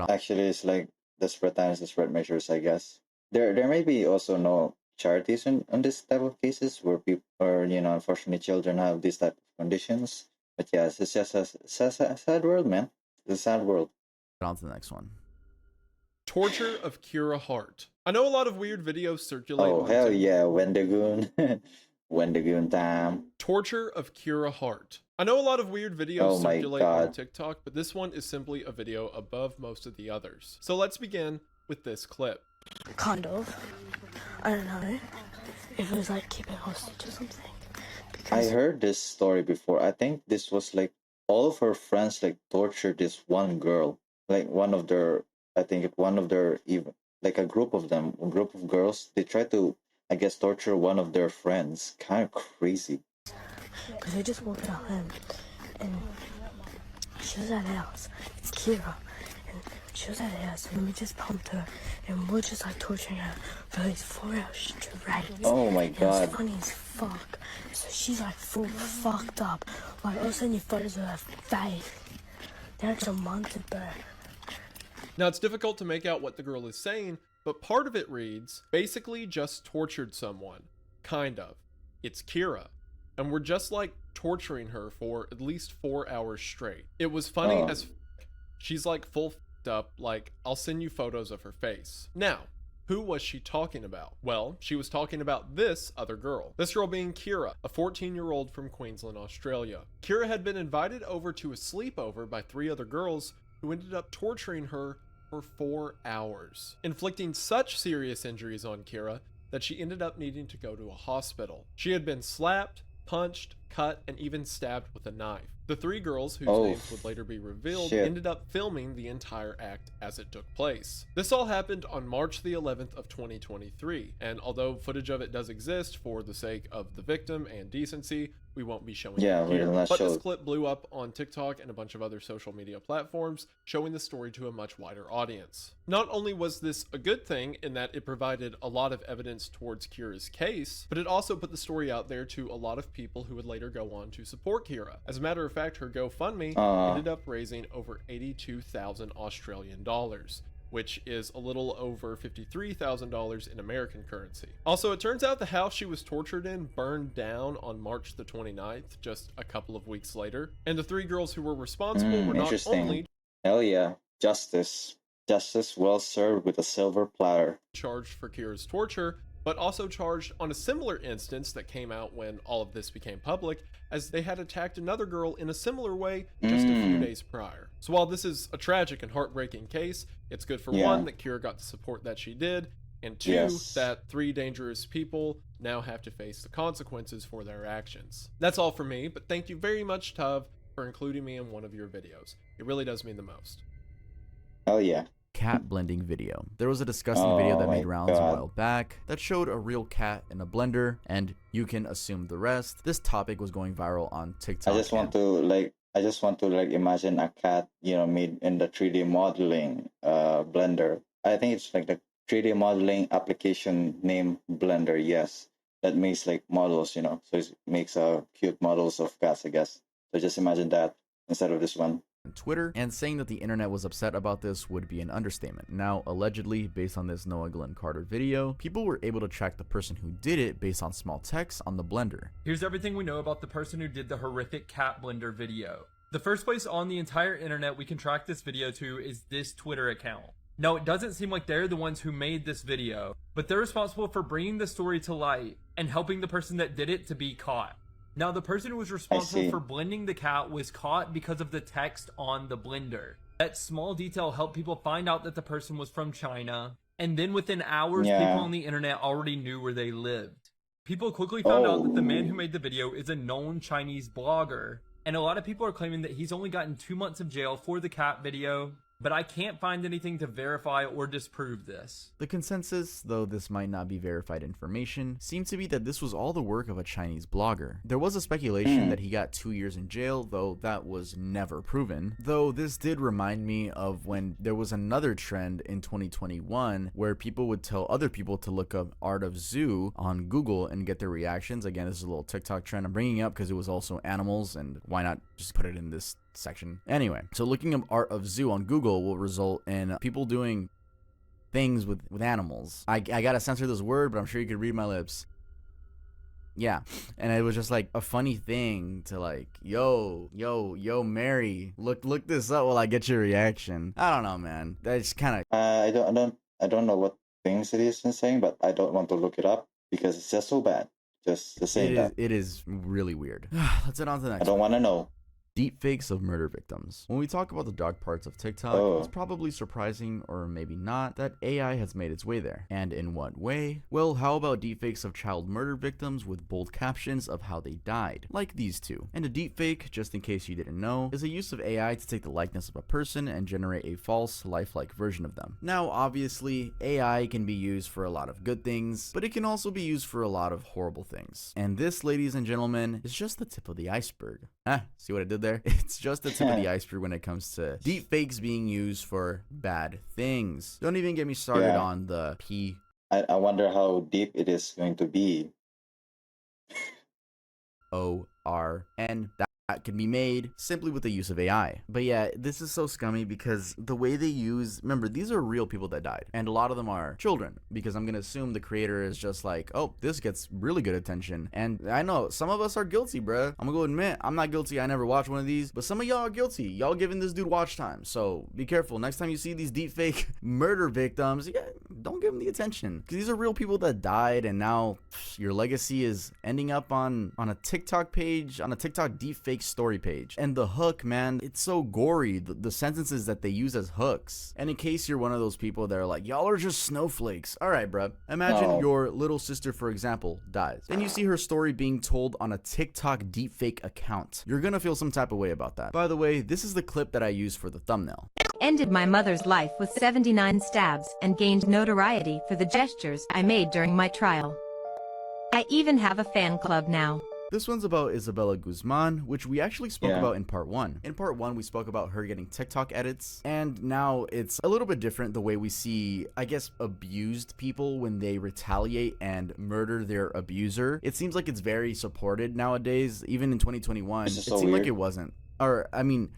actually, it's like desperate times, desperate measures, I guess. There may be also no charities on this type of cases where people, or unfortunately, children have these type of conditions. But yes, it's just a sad world, man. It's a sad world. On to the next one. Torture of Kira Hart. I know a lot of weird videos circulate. Oh hell yeah, Wendigoon, Wendigoon time. Torture of Kira Hart. I know a lot of weird videos circulate on TikTok, but this one is simply a video above most of the others. So let's begin with this clip. Kind of. I don't know if it was like keeping hostage or something. I heard this story before. I think this was like all of her friends like tortured this one girl. Like even like a group of girls, they tried to, I guess, torture one of their friends. Kind of crazy. Because they just walked out home and she was at the house. It's Kira. And she was at the house and we just pumped her and we're just like torturing her for like 4 hours straight. Oh my god. It's funny as fuck. So she's like full fucked up. Like all of a sudden you photos of her face. They're just a month ago. Now it's difficult to make out what the girl is saying, but part of it reads, basically just tortured someone. Kind of. It's Kira. And we're just like torturing her for at least 4 hours straight. It was funny as she's like full up, like I'll send you photos of her face. Now, who was she talking about? Well, she was talking about this other girl. This girl being Kira, a 14-year-old from Queensland, Australia. Kira had been invited over to a sleepover by 3 other girls who ended up torturing her for 4 hours, inflicting such serious injuries on Kira that she ended up needing to go to a hospital. She had been slapped, punched, cut, and even stabbed with a knife. The 3 girls, whose names would later be revealed, ended up filming the entire act as it took place. This all happened on March the 11th of 2023, and although footage of it does exist for the sake of the victim and decency, we won't be showing it here. But this clip blew up on TikTok and a bunch of other social media platforms, showing the story to a much wider audience. Not only was this a good thing in that it provided a lot of evidence towards Kira's case, but it also put the story out there to a lot of people who would later go on to support Kira. As a matter of fact, her GoFundMe ended up raising over 82,000 Australian dollars, which is a little over $53,000 in American currency. Also, it turns out the house she was tortured in burned down on March the 29th, just a couple of weeks later, and the 3 girls who were responsible were not only hell yeah, justice well served with a silver platter, charged for Kira's torture, but also charged on a similar instance that came out when all of this became public, as they had attacked another girl in a similar way just a few days prior. So while this is a tragic and heartbreaking case, it's good for one that Kira got the support that she did, And two, Yes. that 3 dangerous people now have to face the consequences for their actions. That's all for me, but thank you very much, Tuv, for including me in one of your videos. It really does mean the most. Oh yeah. Cat blending video. There was a disgusting Oh video that my made rounds a God. while back that showed a real cat in a blender, and you can assume the rest. This topic was going viral on TikTok. I just want to like imagine a cat, made in the 3D modeling Blender. I think it's like the 3D modeling application named Blender. Yes, that makes like models, so it makes cute models of cats, I guess. So just imagine that instead of this one. On Twitter, and saying that the internet was upset about this would be an understatement. Now, allegedly, based on this Noah Glenn Carter video, people were able to track the person who did it based on small text on the blender. Here's everything we know about the person who did the horrific cat blender video. The first place on the entire internet we can track this video to is this Twitter account. Now, it doesn't seem like they're the ones who made this video, but they're responsible for bringing the story to light and helping the person that did it to be caught. Now, the person who was responsible for blending the cat was caught because of the text on the blender. That small detail helped people find out that the person was from China, and then within hours, people on the internet already knew where they lived. People quickly found out that the man who made the video is a known Chinese blogger, and a lot of people are claiming that he's only gotten 2 months of jail for the cat video, but I can't find anything to verify or disprove this. The consensus, though this might not be verified information, seems to be that this was all the work of a Chinese blogger. There was a speculation that he got 2 years in jail, though that was never proven. Though this did remind me of when there was another trend in 2021 where people would tell other people to look up Art of Zoo on Google and get their reactions. Again, this is a little TikTok trend I'm bringing up because it was also animals, and why not just put it in this section. Anyway, so looking up Art of Zoo on Google will result in people doing things with animals. I gotta censor this word, but I'm sure you could read my lips. Yeah, and it was just like a funny thing to like, yo, Mary, look this up while I get your reaction. I don't know, man. That's kind of. I don't know what things it is saying, but I don't want to look it up because it's just so bad. Just to say that. It is really weird. Let's head on to the next. I don't want to know. Deepfakes of murder victims. When we talk about the dark parts of TikTok, it's probably surprising, or maybe not, that AI has made its way there. And in what way? Well, how about deepfakes of child murder victims with bold captions of how they died, like these two. And a deepfake, just in case you didn't know, is a use of AI to take the likeness of a person and generate a false, lifelike version of them. Now, obviously, AI can be used for a lot of good things, but it can also be used for a lot of horrible things. And this, ladies and gentlemen, is just the tip of the iceberg. See what I did there? It's just the tip of the iceberg when it comes to deepfakes being used for bad things. Don't even get me started on the I wonder how deep it is going to be. ORN. That can be made simply with the use of AI. But yeah, this is so scummy because the way they use, remember, these are real people that died, and a lot of them are children, because I'm gonna assume the creator is just like, oh, this gets really good attention. And I know some of us are guilty, bruh. I'm gonna go admit I'm not guilty. I never watched one of these, but some of y'all are guilty. Y'all giving this dude watch time, so be careful next time you see these deepfake murder victims. Don't give them the attention, because these are real people that died, and now your legacy is ending up on a TikTok page, on a TikTok deepfake story page. And the hook, man, it's so gory, the sentences that they use as hooks. And in case you're one of those people that are like, y'all are just snowflakes, all right, bruh, imagine your little sister, for example, dies, then you see her story being told on a TikTok deepfake account. You're gonna feel some type of way about that. By the way, this is the clip that I used for the thumbnail. Ended my mother's life with 79 stabs and gained notoriety for the gestures I made during my trial. I even have a fan club now. This one's about Isabella Guzman, which we actually spoke about in part 1. In part 1, we spoke about her getting TikTok edits, and now it's a little bit different the way we see, I guess, abused people when they retaliate and murder their abuser. It seems like it's very supported nowadays. Even in 2021, it seemed like it wasn't. Or, I mean,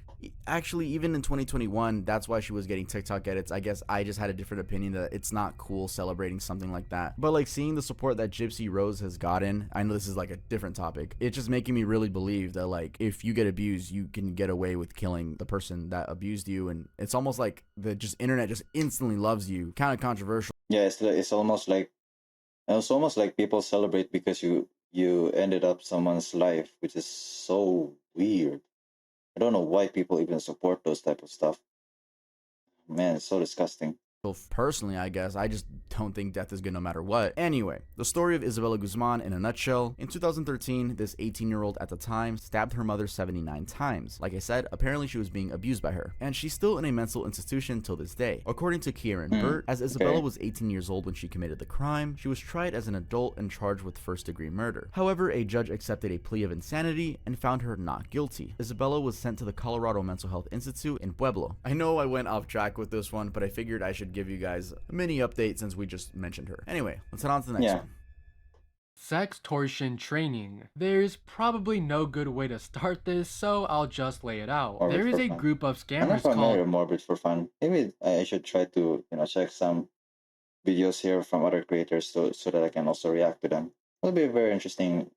actually, even in 2021, that's why she was getting TikTok edits. I guess I just had a different opinion that it's not cool celebrating something like that. But like seeing the support that Gypsy Rose has gotten, I know this is like a different topic, it's just making me really believe that like if you get abused, you can get away with killing the person that abused you. And it's almost like the internet just instantly loves you. Kind of controversial. Yeah, it's almost like people celebrate because you ended up someone's life, which is so weird. I don't know why people even support those type of stuff. Man, it's so disgusting. Well, personally, I guess, I just don't think death is good no matter what. Anyway, the story of Isabella Guzman in a nutshell. In 2013, this 18-year-old at the time stabbed her mother 79 times. Like I said, apparently she was being abused by her, and she's still in a mental institution till this day. According to Kieran Burt, as Isabella was 18 years old when she committed the crime, she was tried as an adult and charged with first-degree murder. However, a judge accepted a plea of insanity and found her not guilty. Isabella was sent to the Colorado Mental Health Institute in Pueblo. I know I went off track with this one, but I figured I should give you guys a mini update since we just mentioned her. Anyway, let's head on to the next one. Sextortion training. There's probably no good way to start this, so I'll just lay it out. There is a group of scammers called Morbid for fun. Maybe I should try to, check some videos here from other creators so that I can also react to them. It'll be a very interesting,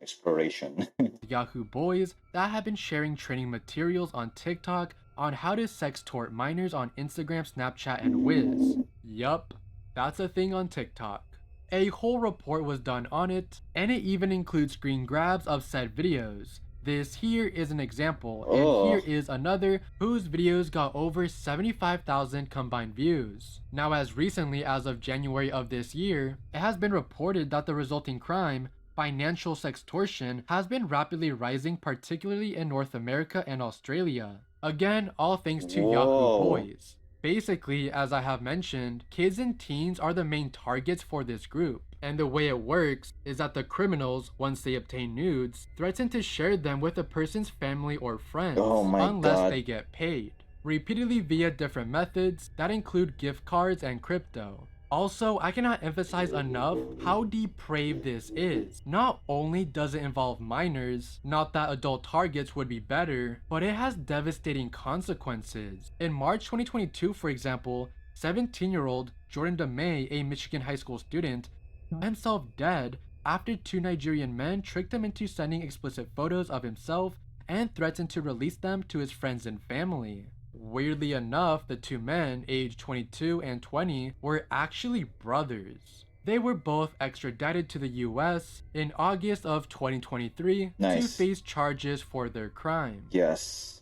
exploration. Yahoo boys that have been sharing training materials on TikTok on how to sextort minors on Instagram, Snapchat, and Wiz. Yup, that's a thing on TikTok. A whole report was done on it, and it even includes screen grabs of said videos. This here is an example, and here is another whose videos got over 75,000 combined views. Now, as recently as of January of this year, it has been reported that the resulting crime, financial sextortion, has been rapidly rising, particularly in North America and Australia. Again, all thanks to Yahoo boys. Basically, as I have mentioned, kids and teens are the main targets for this group. And the way it works is that the criminals, once they obtain nudes, threaten to share them with a person's family or friends unless they get paid, repeatedly via different methods that include gift cards and crypto. Also, I cannot emphasize enough how depraved this is. Not only does it involve minors, not that adult targets would be better, but it has devastating consequences. In March 2022, for example, 17-year-old Jordan DeMay, a Michigan high school student, found himself dead after two Nigerian men tricked him into sending explicit photos of himself and threatened to release them to his friends and family. Weirdly enough, the two men, aged 22 and 20, were actually brothers. They were both extradited to the US in August of 2023 to face charges for their crime. Yes.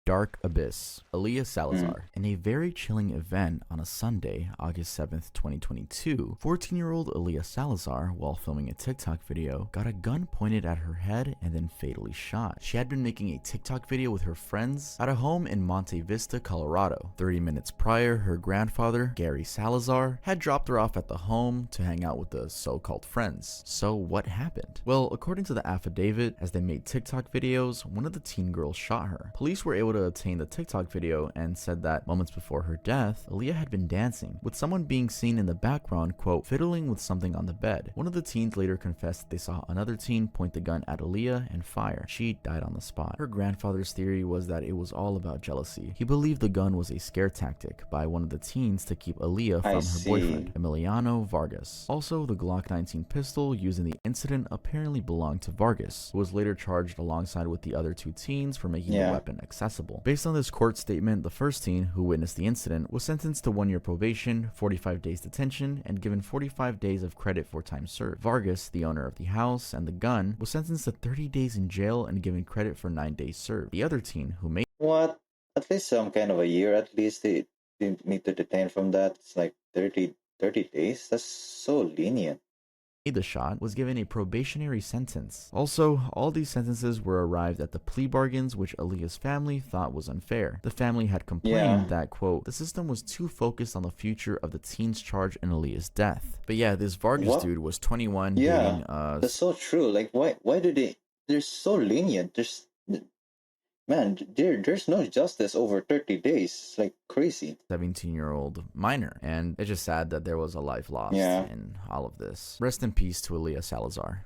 Dark Abyss, Aaliyah Salazar. In a very chilling event on a Sunday, August 7th, 2022, 14-year-old Aaliyah Salazar, while filming a TikTok video, got a gun pointed at her head and then fatally shot. She had been making a TikTok video with her friends at a home in Monte Vista, Colorado. 30 minutes prior, her grandfather, Gary Salazar, had dropped her off at the home to hang out with the so-called friends. So what happened? Well, according to the affidavit, as they made TikTok videos, one of the teen girls shot her. Police were able to obtain the TikTok video and said that moments before her death, Aaliyah had been dancing, with someone being seen in the background, quote, fiddling with something on the bed. One of the teens later confessed that they saw another teen point the gun at Aaliyah and fire. She died on the spot. Her grandfather's theory was that it was all about jealousy. He believed the gun was a scare tactic by one of the teens to keep Aaliyah from her boyfriend, Emiliano Vargas. Also, the Glock 19 pistol used in the incident apparently belonged to Vargas, who was later charged alongside with the other two teens for making the weapon accessible. Based on this court statement, the first teen, who witnessed the incident, was sentenced to 1 year probation, 45 days detention, and given 45 days of credit for time served. Vargas, the owner of the house and the gun, was sentenced to 30 days in jail and given credit for 9 days served. The other teen, who made At least some kind of a year at least they need to detain from that. It's like 30 days? That's so lenient. the shot was given a probationary sentence. Also, all these sentences were arrived at the plea bargains, which Aaliyah's family thought was unfair. The family had complained that, quote, the system was too focused on the future of the teens charged in Aaliyah's death. But yeah, this Vargas dude was 21 dating that's so true. Like, why do they're so lenient? There's no justice over 30 days. It's like crazy. 17-year-old minor. And it's just sad that there was a life lost in all of this. Rest in peace to Aaliyah Salazar.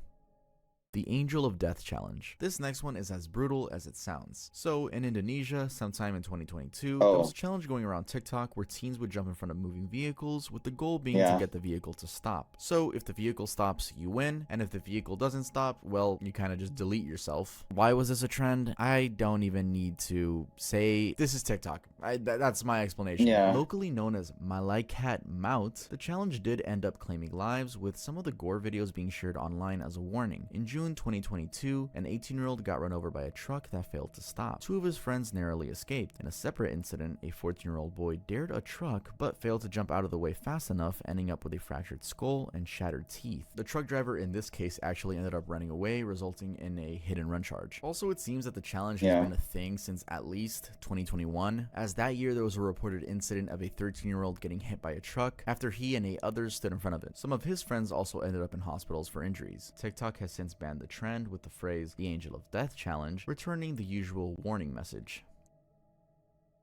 The Angel of Death Challenge. This next one is as brutal as it sounds. So, in Indonesia, sometime in 2022, there was a challenge going around TikTok where teens would jump in front of moving vehicles with the goal being to get the vehicle to stop. So, if the vehicle stops, you win, and if the vehicle doesn't stop, well, you kind of just delete yourself. Why was this a trend? I don't even need to say. This is TikTok. That's my explanation. Locally known as Malaikat Maut, the challenge did end up claiming lives, with some of the gore videos being shared online as a warning. In June June 2022, an 18-year-old got run over by a truck that failed to stop. Two of his friends narrowly escaped. In a separate incident, a 14-year-old boy dared a truck but failed to jump out of the way fast enough, ending up with a fractured skull and shattered teeth. The truck driver in this case actually ended up running away, resulting in a hit and run charge. Also, it seems that the challenge has been a thing since at least 2021, as that year there was a reported incident of a 13-year-old getting hit by a truck after he and 8 others stood in front of it. Some of his friends also ended up in hospitals for injuries. TikTok has since banned the trend, with the phrase "the Angel of Death challenge" returning the usual warning message.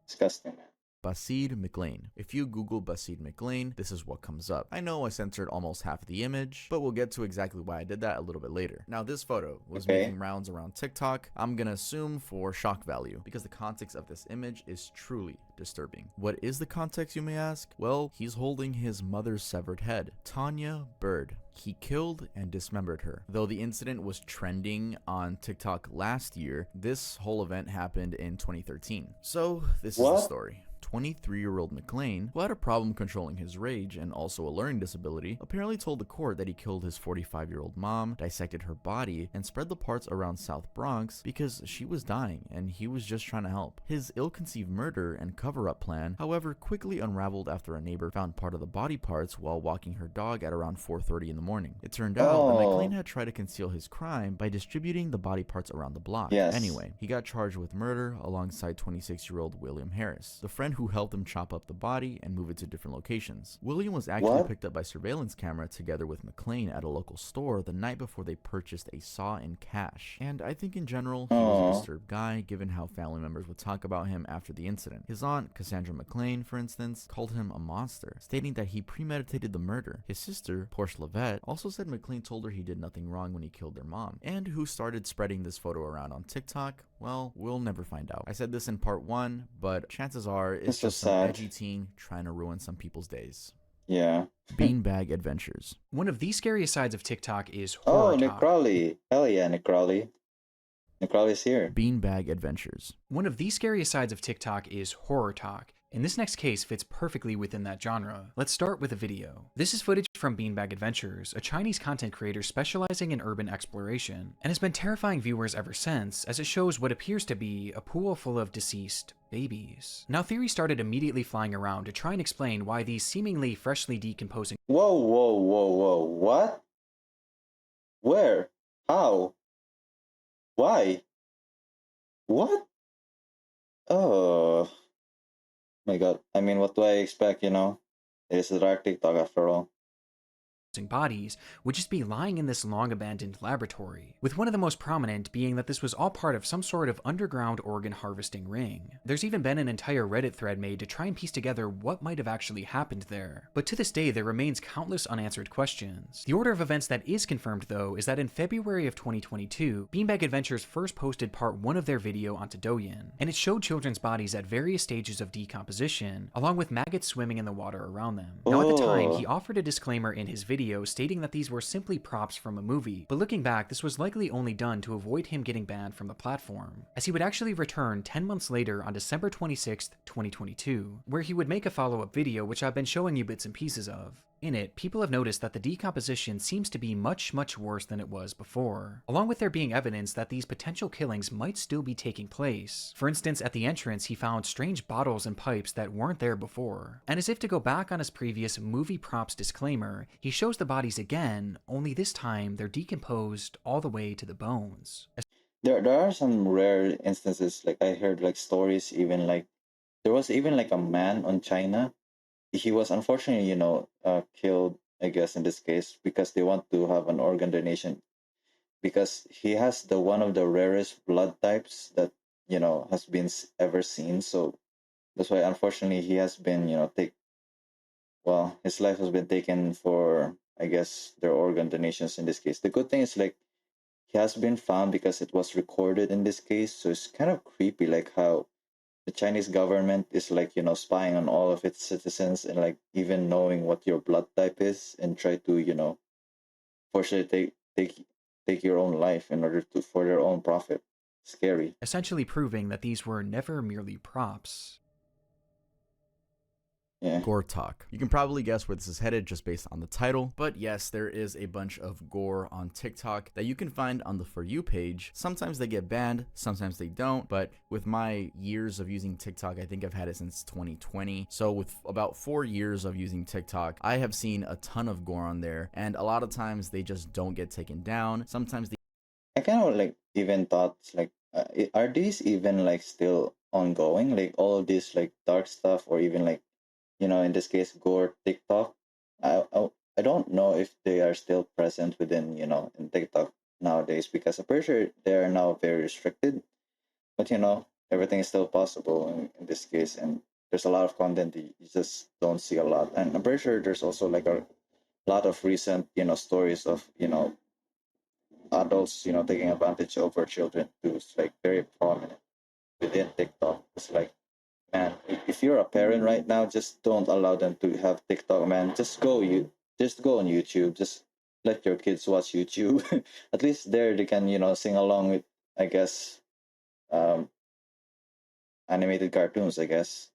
Disgusting, man. Basid McLean. If you Google Basid McLean, this is what comes up. I know I censored almost half of the image, but we'll get to exactly why I did that a little bit later. Now, this photo was making rounds around TikTok, I'm gonna assume for shock value, because the context of this image is truly disturbing. What is the context, you may ask? Well, he's holding his mother's severed head, Tanya Bird. He killed and dismembered her. Though the incident was trending on TikTok last year, this whole event happened in 2013. So, this is the story. 23-year-old McLean, who had a problem controlling his rage and also a learning disability, apparently told the court that he killed his 45-year-old mom, dissected her body, and spread the parts around South Bronx because she was dying and he was just trying to help. His ill-conceived murder and cover-up plan, however, quickly unraveled after a neighbor found part of the body parts while walking her dog at around 4:30 in the morning. It turned out that McLean had tried to conceal his crime by distributing the body parts around the block. Anyway, he got charged with murder alongside 26-year-old William Harris, the friend who helped him chop up the body and move it to different locations. William was actually picked up by surveillance camera together with McLean at a local store the night before they purchased a saw and cash. And I think in general, he was a disturbed guy, given how family members would talk about him after the incident. His aunt, Cassandra McLean, for instance, called him a monster, stating that he premeditated the murder. His sister, Portia Levette, also said McLean told her he did nothing wrong when he killed their mom. And who started spreading this photo around on TikTok? Well, we'll never find out. I said this in part 1, but chances are it's just some edgy teen trying to ruin some people's days. Yeah. Beanbag Adventures. One of the scariest sides of TikTok is horror Nick Crawley. Hell yeah, Nick Crawley. Nick Crawley's here. Beanbag Adventures. One of the scariest sides of TikTok is horror talk. And this next case fits perfectly within that genre. Let's start with a video. This is footage from Beanbag Adventures, a Chinese content creator specializing in urban exploration, and has been terrifying viewers ever since, as it shows what appears to be a pool full of deceased babies. Now, theories started immediately flying around to try and explain why these seemingly freshly decomposing— Whoa, what? Where? How? Why? What? Oh my god. I mean, what do I expect, you know? It is a dark TikTok after all. bodies would just be lying in this long abandoned laboratory, with one of the most prominent being that this was all part of some sort of underground organ harvesting ring. There's even been an entire Reddit thread made to try and piece together what might have actually happened there, but to this day there remains countless unanswered questions. The order of events that is confirmed though is that in February of 2022, Beanbag Adventures first posted part 1 of their video onto Douyin, and it showed children's bodies at various stages of decomposition, along with maggots swimming in the water around them. Now at the time, he offered a disclaimer in his video stating that these were simply props from a movie, but looking back, this was likely only done to avoid him getting banned from the platform, as he would actually return 10 months later on December 26th, 2022, where he would make a follow-up video which I've been showing you bits and pieces of. In it, people have noticed that the decomposition seems to be much worse than it was before, along with there being evidence that these potential killings might still be taking place. For instance, at the entrance, he found strange bottles and pipes that weren't there before. And as if to go back on his previous movie props disclaimer, he shows the bodies again, only this time they're decomposed all the way to the bones. There are some rare instances, like I heard like stories, even like there was even like a man on China. He was unfortunately, you know, killed, I guess, in this case, because they want to have an organ donation, because he has the one of the rarest blood types that, you know, has been ever seen. So that's why, unfortunately, he has been, you know, his life has been taken for, I guess, their organ donations in this case. The good thing is, like, he has been found because it was recorded in this case. So it's kind of creepy, like how the Chinese government is, like, you know, spying on all of its citizens and, like, even knowing what your blood type is and try to, you know, force you to take your own life in order to, for their own profit. Scary. Essentially proving that these were never merely props. Yeah. Gore talk. You can probably guess where this is headed just based on the title, but yes, there is a bunch of gore on TikTok that you can find on the For You page. Sometimes they get banned, sometimes they don't, but with my years of using TikTok, I think I've had it since 2020. So with about 4 years of using TikTok, I have seen a ton of gore on there, and a lot of times they just don't get taken down. Sometimes they I kind of like even thought like, are these even like still ongoing? Like all of this like dark stuff, or even like, in this case, gore TikTok. I don't know if they are still present within, in TikTok nowadays, because I'm pretty sure they are now very restricted. But everything is still possible in this case, and there's a lot of content that you just don't see a lot. And I'm pretty sure there's also like a lot of recent, stories of, adults, taking advantage over children too. It's like very prominent within TikTok. It's like, man, if you're a parent right now, just don't allow them to have TikTok, man. Just go on YouTube. Just let your kids watch YouTube. At least there they can, sing along with, I guess, um, animated cartoons, I guess.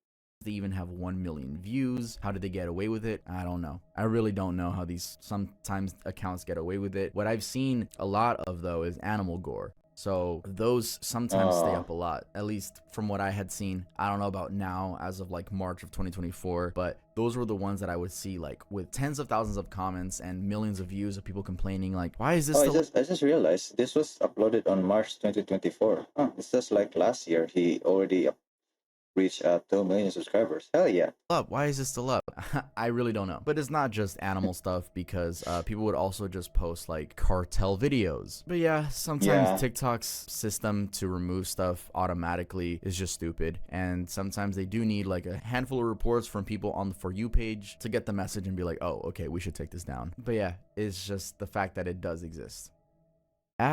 They even have 1 million views. How did they get away with it? I don't know. I really don't know how these sometimes accounts get away with it. What I've seen a lot of though is animal gore. So those sometimes stay up a lot, at least from what I had seen. I don't know about now as of like March of 2024, but those were the ones that I would see like with tens of thousands of comments and millions of views of people complaining like, why is this I just realized this was uploaded on March 2024. It's just like last year he already reached 2 million subscribers. Hell yeah. up? Why is this still up? I really don't know. But it's not just animal stuff, because people would also just post like cartel videos. But yeah, sometimes TikTok's system to remove stuff automatically is just stupid. And sometimes they do need like a handful of reports from people on the For You page to get the message and be like, oh, okay, we should take this down. But yeah, it's just the fact that it does exist.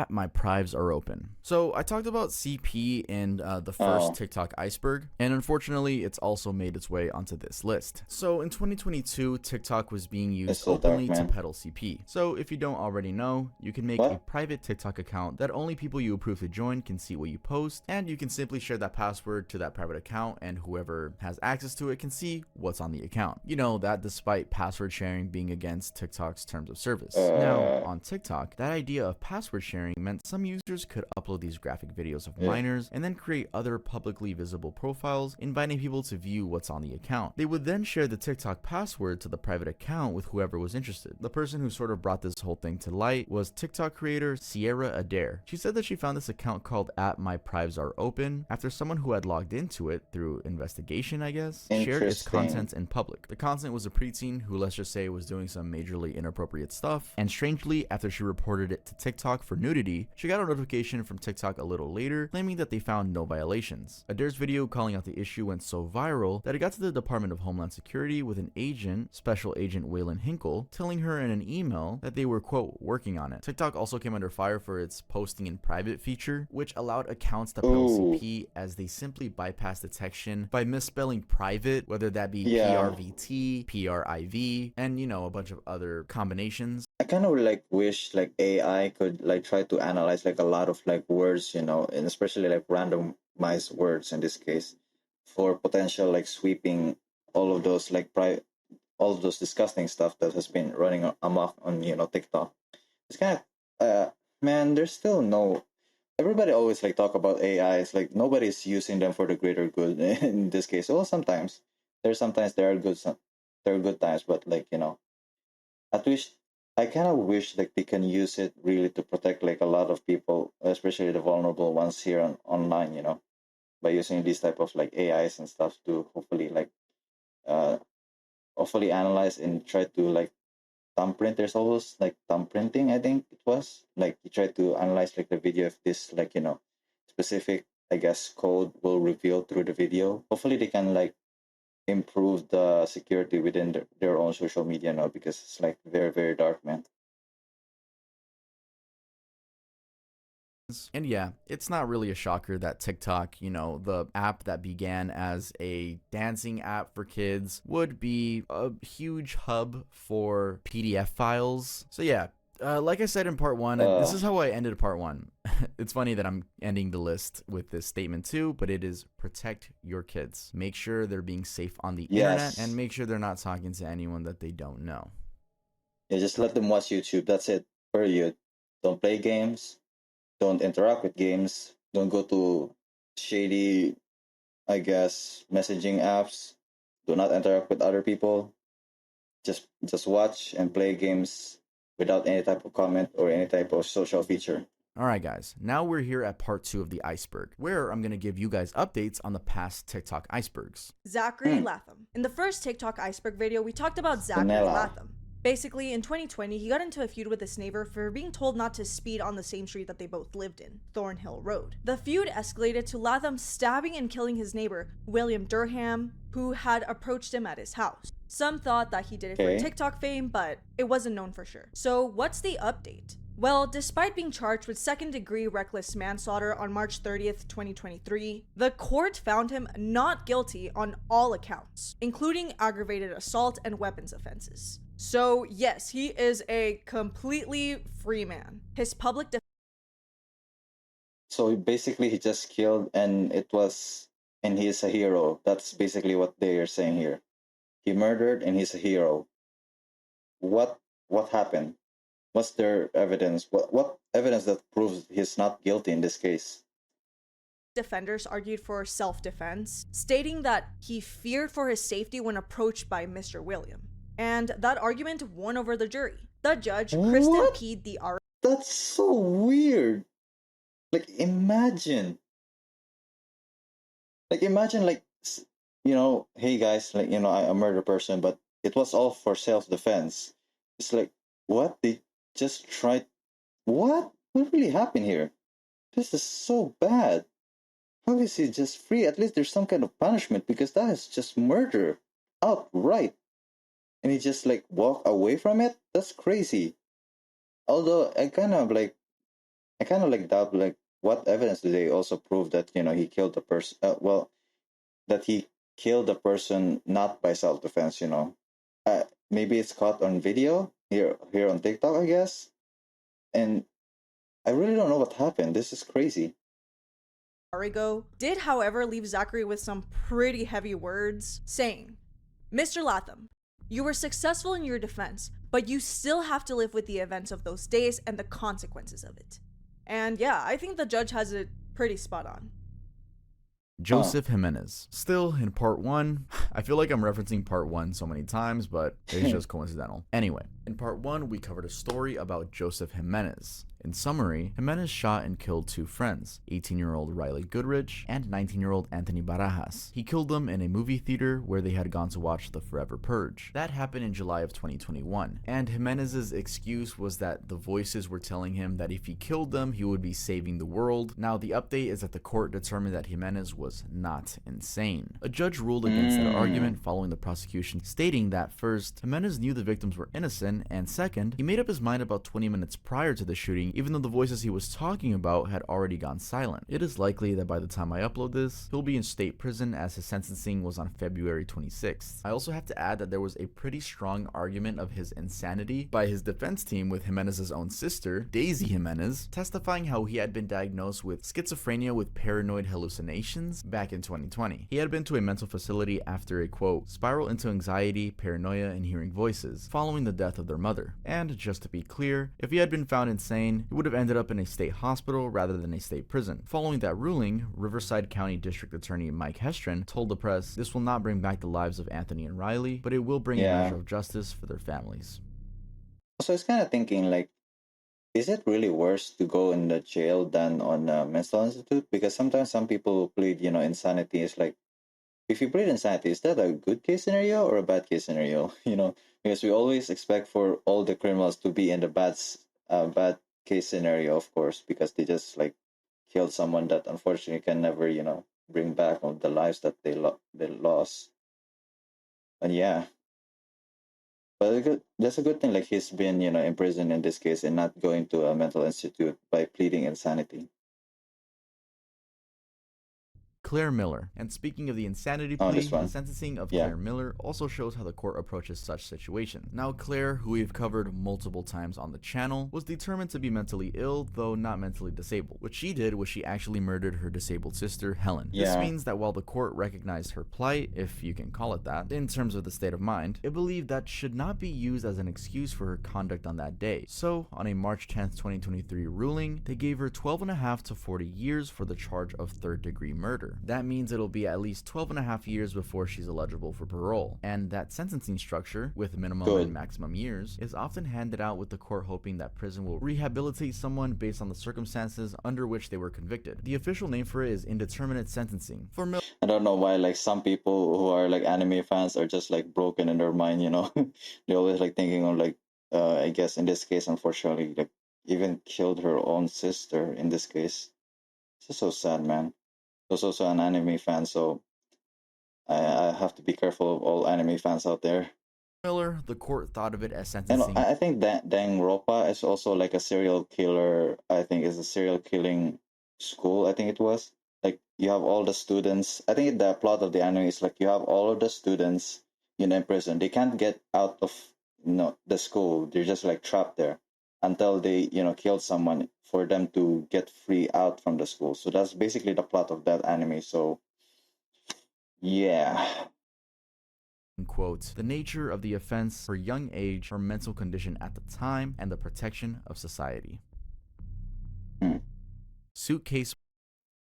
My prives are open. So I talked about CP in the first TikTok Iceberg, and unfortunately it's also made its way onto this list. So in 2022, TikTok was being used openly to peddle CP. So if you don't already know, you can make a private TikTok account that only people you approve to join can see what you post, and you can simply share that password to that private account, and whoever has access to it can see what's on the account. You know that despite password sharing being against TikTok's terms of service. Now on TikTok, that idea of password sharing meant some users could upload these graphic videos of minors and then create other publicly visible profiles, inviting people to view what's on the account. They would then share the TikTok password to the private account with whoever was interested. The person who sort of brought this whole thing to light was TikTok creator Sierra Adair. She said that she found this account called @MyPrivateAreOpen after someone who had logged into it through investigation, I guess, shared its content in public. The content was a preteen who, let's just say, was doing some majorly inappropriate stuff, and strangely, after she reported it to TikTok for nudity, she got a notification from TikTok a little later claiming that they found no violations. Adair's video calling out the issue went so viral that it got to the Department of Homeland Security with an agent, Special Agent Waylon Hinkle, telling her in an email that they were, quote, working on it. TikTok also came under fire for its posting in private feature, which allowed accounts to peddle CP as they simply bypass detection by misspelling private, whether that be PRVT, PRIV, and a bunch of other combinations. I kind of like wish like AI could like try to analyze like a lot of like words, and especially like randomized words in this case, for potential like sweeping all of those like all of those disgusting stuff that has been running amok on TikTok. It's kind of man, there's still no. Everybody always like talk about AI. It's like nobody's using them for the greater good in this case. Well, sometimes there are good times, but like at least I kind of wish like they can use it really to protect like a lot of people, especially the vulnerable ones here online. By using these type of like AIs and stuff to hopefully like hopefully analyze and try to like thumbprint. There's always like thumbprinting. I think it was like you try to analyze like the video if this like specific, I guess, code will reveal through the video. Hopefully they can like improve the security within their own social media now, because it's like very, very dark, man. And yeah, it's not really a shocker that TikTok, the app that began as a dancing app for kids, would be a huge hub for PDF files. So yeah, like I said in part one, this is how I ended part one. It's funny that I'm ending the list with this statement too, but it is protect your kids. Make sure they're being safe on the internet, and make sure they're not talking to anyone that they don't know. Yeah, just let them watch YouTube. That's it. Period. Don't play games. Don't interact with games. Don't go to shady, I guess, messaging apps. Do not interact with other people. Just watch and play games without any type of comment or any type of social feature. Alright guys, now we're here at part 2 of the iceberg, where I'm going to give you guys updates on the past TikTok icebergs. Zachary Latham. In the first TikTok iceberg video, we talked about Zachary Latham. Basically, in 2020, he got into a feud with his neighbor for being told not to speed on the same street that they both lived in, Thornhill Road. The feud escalated to Latham stabbing and killing his neighbor, William Durham, who had approached him at his house. Some thought that he did it for TikTok fame, but it wasn't known for sure. So what's the update? Well, despite being charged with second-degree reckless manslaughter on March 30th, 2023, the court found him not guilty on all accounts, including aggravated assault and weapons offenses. So yes, he is a completely free man. His public So basically he just killed and he's a hero. That's basically what they are saying here. He murdered and he's a hero. What happened? What's their evidence? What evidence that proves he's not guilty in this case? defenders argued for self-defense, stating that he feared for his safety when approached by Mr. William. And that argument won over the jury. The judge, Kristen Pede, the R. That's so weird. Like, imagine, hey guys, I'm a murder person, but it was all for self-defense. It's like, what? They just tried. What really happened here? This is so bad. How is he just free? At least there's some kind of punishment, because that is just murder outright. And he just walk away from it? That's crazy. Although I kind of doubt what evidence do they also prove that he killed the person? That he killed the person not by self-defense. Maybe it's caught on video here on TikTok, I guess. And I really don't know what happened. This is crazy. Arrigo did, however, leave Zachary with some pretty heavy words, saying, "Mr. Latham, you were successful in your defense, but you still have to live with the events of those days and the consequences of it." And yeah, I think the judge has it pretty spot on. Joseph Jimenez. Still in part 1. I feel like I'm referencing part 1 so many times, but it's just coincidental. Anyway, in part 1, we covered a story about Joseph Jimenez. In summary, Jimenez shot and killed 2 friends, 18-year-old Riley Goodrich and 19-year-old Anthony Barajas. He killed them in a movie theater where they had gone to watch The Forever Purge. That happened in July of 2021, and Jimenez's excuse was that the voices were telling him that if he killed them, he would be saving the world. Now, the update is that the court determined that Jimenez was not insane. A judge ruled against that argument following the prosecution, stating that first, Jimenez knew the victims were innocent, and second, he made up his mind about 20 minutes prior to the shooting, even though the voices he was talking about had already gone silent. It is likely that by the time I upload this, he'll be in state prison, as his sentencing was on February 26th. I also have to add that there was a pretty strong argument of his insanity by his defense team, with Jimenez's own sister, Daisy Jimenez, testifying how he had been diagnosed with schizophrenia with paranoid hallucinations back in 2020. He had been to a mental facility after a, quote, spiral into anxiety, paranoia, and hearing voices, following the death of their mother. And just to be clear, if he had been found insane, he would have ended up in a state hospital rather than a state prison. Following that ruling, Riverside County District Attorney Mike Hestron told the press, "This will not bring back the lives of Anthony and Riley, but it will bring a measure of justice for their families." So I was kind of thinking, is it really worse to go in the jail than on a mental institute? Because sometimes some people plead, insanity. Is if you plead insanity, is that a good case scenario or a bad case scenario? Because we always expect for all the criminals to be in the bad case scenario, of course, because they just killed someone that unfortunately can never, bring back all the lives that they lost. And yeah. But that's a good thing. He's been, in prison in this case and not going to a mental institute by pleading insanity. Claire Miller. And speaking of the insanity Oh, plea, this one. the sentencing of Yeah. Claire Miller also shows how the court approaches such situations. Now, Claire, who we've covered multiple times on the channel, was determined to be mentally ill, though not mentally disabled. What she did was she actually murdered her disabled sister, Helen. This Yeah. means that while the court recognized her plight, if you can call it that, in terms of the state of mind, it believed that should not be used as an excuse for her conduct on that day. So, on a March 10th, 2023 ruling, they gave her 12.5 to 40 years for the charge of third-degree murder. That means it'll be at least 12.5 years before she's eligible for parole. And that sentencing structure, with minimum Good. and maximum years, is often handed out with the court hoping that prison will rehabilitate someone based on the circumstances under which they were convicted. The official name for it is indeterminate sentencing. For I don't know why like some people who are like anime fans are just like broken in their mind, you know. They're always like thinking of like I guess in this case unfortunately like even killed her own sister in this case. It's just so sad, man. I was also an anime fan, so I have to be careful of all anime fans out there. Miller, the court thought of it as And sentencing. I think that Dang Ropa is also like a serial killer. I think is a serial killing school. I think it was like you have all the students. I think the plot of the anime is like you have all of the students in prison. They can't get out of the school. They're just like trapped there until they kill someone for them to get free out from the school. So that's basically the plot of that anime. So yeah. Quote, the nature of the offense, her young age, her mental condition at the time, and the protection of society. Suitcase.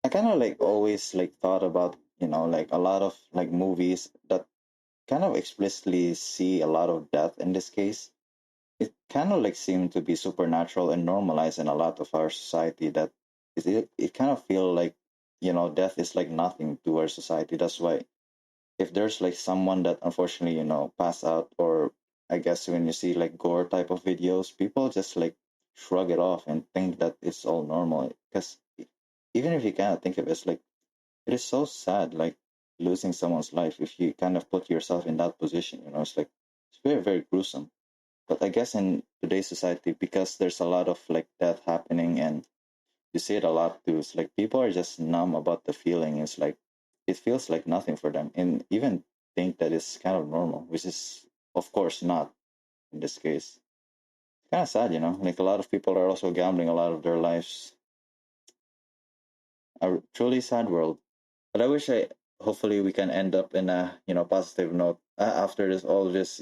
I kind of like always like thought about like a lot of like movies that kind of explicitly see a lot of death in this case. It kind of like seemed to be supernatural and normalized in a lot of our society that it kind of feel like death is like nothing to our society. That's why if there's like someone that unfortunately pass out, or I guess when you see like gore type of videos, people just like shrug it off and think that it's all normal, because even if you kind of think of it, it's like it is so sad like losing someone's life. If you kind of put yourself in that position, it's like it's very, very gruesome. But I guess in today's society, because there's a lot of like death happening and you see it a lot too, it's like people are just numb about the feeling. It's like it feels like nothing for them, and even think that it's kind of normal, which is of course not in this case. Kind of sad, like a lot of people are also gambling a lot of their lives. A truly sad world. But I wish hopefully we can end up in a positive note after this all this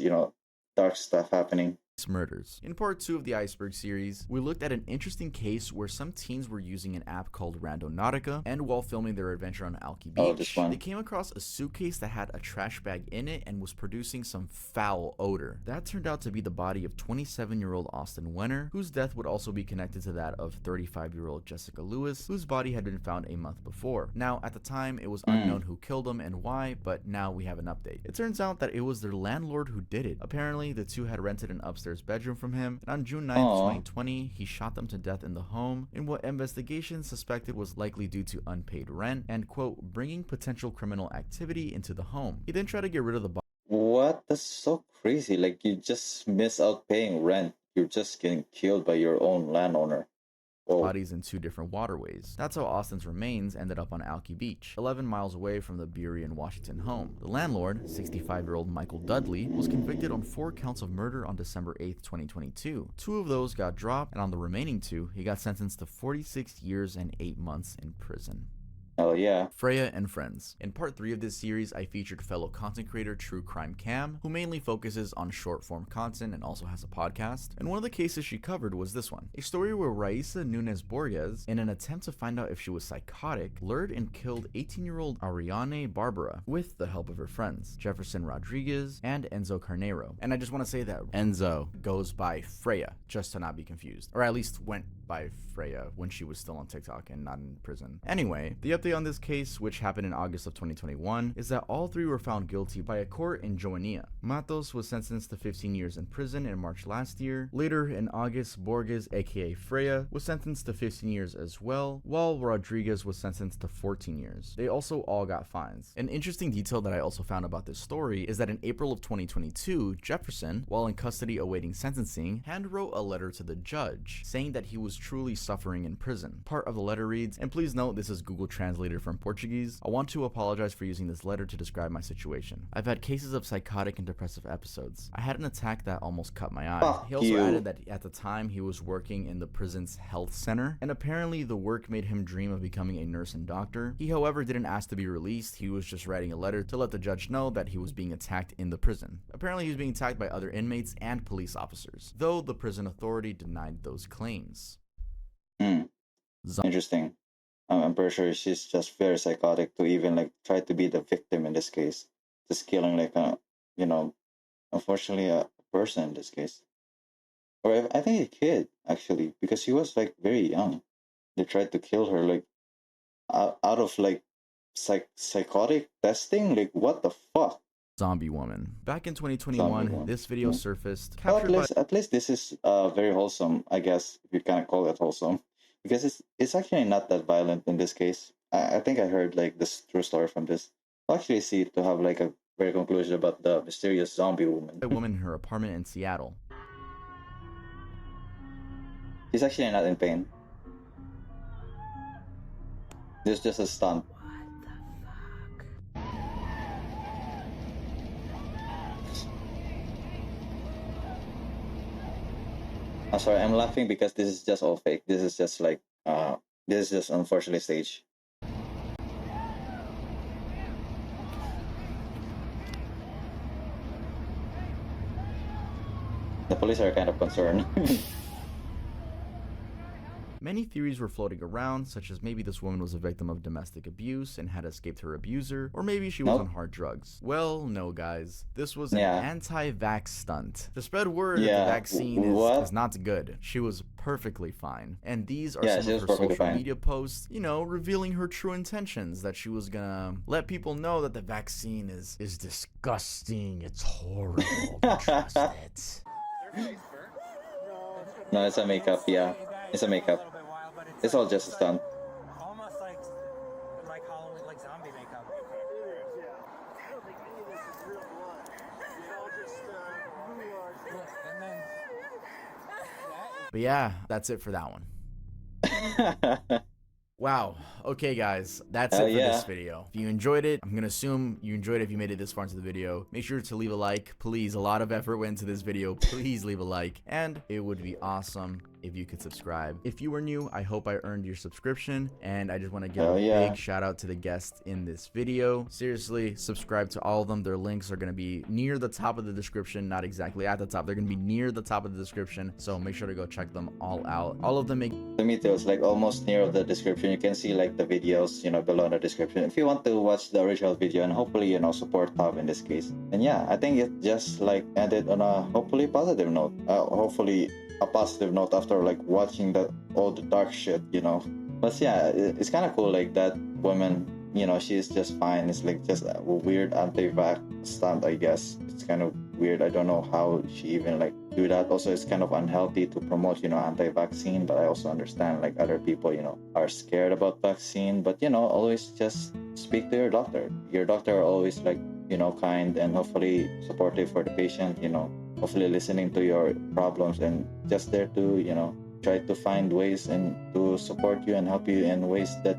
dark stuff happening. Murders. In part 2 of the Iceberg series, we looked at an interesting case where some teens were using an app called Randonautica, and while filming their adventure on Alki Beach, they came across a suitcase that had a trash bag in it and was producing some foul odor. That turned out to be the body of 27-year-old Austin Wenner, whose death would also be connected to that of 35-year-old Jessica Lewis, whose body had been found a month before. Now, at the time, it was unknown who killed them and why, but now we have an update. It turns out that it was their landlord who did it. Apparently, the two had rented an upstairs bedroom from him, and on June 9th, 2020, he shot them to death in the home in what investigations suspected was likely due to unpaid rent and, quote, bringing potential criminal activity into the home. He then tried to get rid of the body. What? That's so crazy. Like you just miss out paying rent. You're just getting killed by your own landowner. Bodies in 2 different waterways. That's how Austin's remains ended up on Alki Beach, 11 miles away from the Bury and Washington home. The landlord, 65-year-old Michael Dudley, was convicted on 4 counts of murder on December 8th, 2022. 2 of those got dropped, and on the remaining 2, he got sentenced to 46 years and 8 months in prison. Oh yeah. Freya and Friends. In part 3 of this series, I featured fellow content creator True Crime Cam, who mainly focuses on short form content and also has a podcast. And one of the cases she covered was this one. A story where Raisa Nunez Borges, in an attempt to find out if she was psychotic, lured and killed 18-year-old Ariane Barbara with the help of her friends, Jefferson Rodriguez and Enzo Carnero. And I just want to say that Enzo goes by Freya, just to not be confused. Or at least went by Freya when she was still on TikTok and not in prison. Anyway, the update on this case, which happened in August of 2021, is that all 3 were found guilty by a court in Joania. Matos was sentenced to 15 years in prison in March last year. Later in August, Borges, aka Freya, was sentenced to 15 years as well, while Rodriguez was sentenced to 14 years. They also all got fines. An interesting detail that I also found about this story is that in April of 2022, Jefferson, while in custody awaiting sentencing, handwrote a letter to the judge saying that he was truly suffering in prison. Part of the letter reads, and please note this is Google translated from Portuguese. I want to apologize for using this letter to describe my situation. I've had cases of psychotic and depressive episodes. I had an attack that almost cut my eye. Fuck He also you. added that at the time he was working in the prison's health center, and apparently the work made him dream of becoming a nurse and doctor. He, however, didn't ask to be released. He was just writing a letter to let the judge know that he was being attacked in the prison. Apparently he was being attacked by other inmates and police officers, though the prison authority denied those claims. Interesting. I'm pretty sure she's just very psychotic to even like try to be the victim in this case. Just killing like a, unfortunately a person in this case. Or I think a kid actually, because she was like very young. They tried to kill her like out of like psychotic testing. Like what the fuck? Zombie woman. Back in 2021, Zombie this video surfaced, Well, captured by at least this is very wholesome, I guess, if you kind of call it wholesome, because it's actually not that violent in this case. I think I heard like this true story from this. I'll actually see to have like a very conclusion about the mysterious zombie woman. a woman in her apartment in Seattle. She's actually not in pain. This is just a stunt. I'm sorry, I'm laughing because this is just all fake. This is just like, this is just unfortunately staged. The police are kind of concerned. Many theories were floating around, such as maybe this woman was a victim of domestic abuse and had escaped her abuser, or maybe she was Nope. on hard drugs. Well, no guys, this was Yeah. an anti-vax stunt. The spread word that Yeah, the vaccine what? is not good. She was perfectly fine. And these are Yeah, some she of was her perfectly social fine. media posts, revealing her true intentions, that she was gonna let people know that the vaccine is disgusting, it's horrible, don't trust it. No, it's a makeup, yeah. It's a makeup. It's all just a stunt. Almost like Halloween, like zombie makeup. And then But yeah, that's it for that one. Wow. Okay, guys, that's Hell it for yeah. this video. If you enjoyed it, I'm gonna assume you enjoyed it if you made it this far into the video. Make sure to leave a like. Please, a lot of effort went into this video. Please leave a like. And it would be awesome if you could subscribe. If you were new, I hope I earned your subscription. And I just want to give Hell a yeah. big shout out to the guests in this video. Seriously, subscribe to all of them. Their links are gonna be near the top of the description. Not exactly at the top. They're gonna be near the top of the description. So make sure to go check them all out. All of them make To me too, it's like almost near the description. You can see like the videos, below in the description. If you want to watch the original video and hopefully, support Tav in this case. And yeah, I think it just like ended on a hopefully positive note. Hopefully a positive note after like watching all the dark shit, But yeah, it's kind of cool like that woman, she's just fine. It's like just a weird anti-vax stunt, I guess. It's kind of weird. I don't know how she even like do that. Also, it's kind of unhealthy to promote, anti-vaccine, but I also understand like other people, are scared about vaccine, but always just speak to your doctor. Your doctor are always like, kind and hopefully supportive for the patient, hopefully listening to your problems and just there to, try to find ways and to support you and help you in ways that,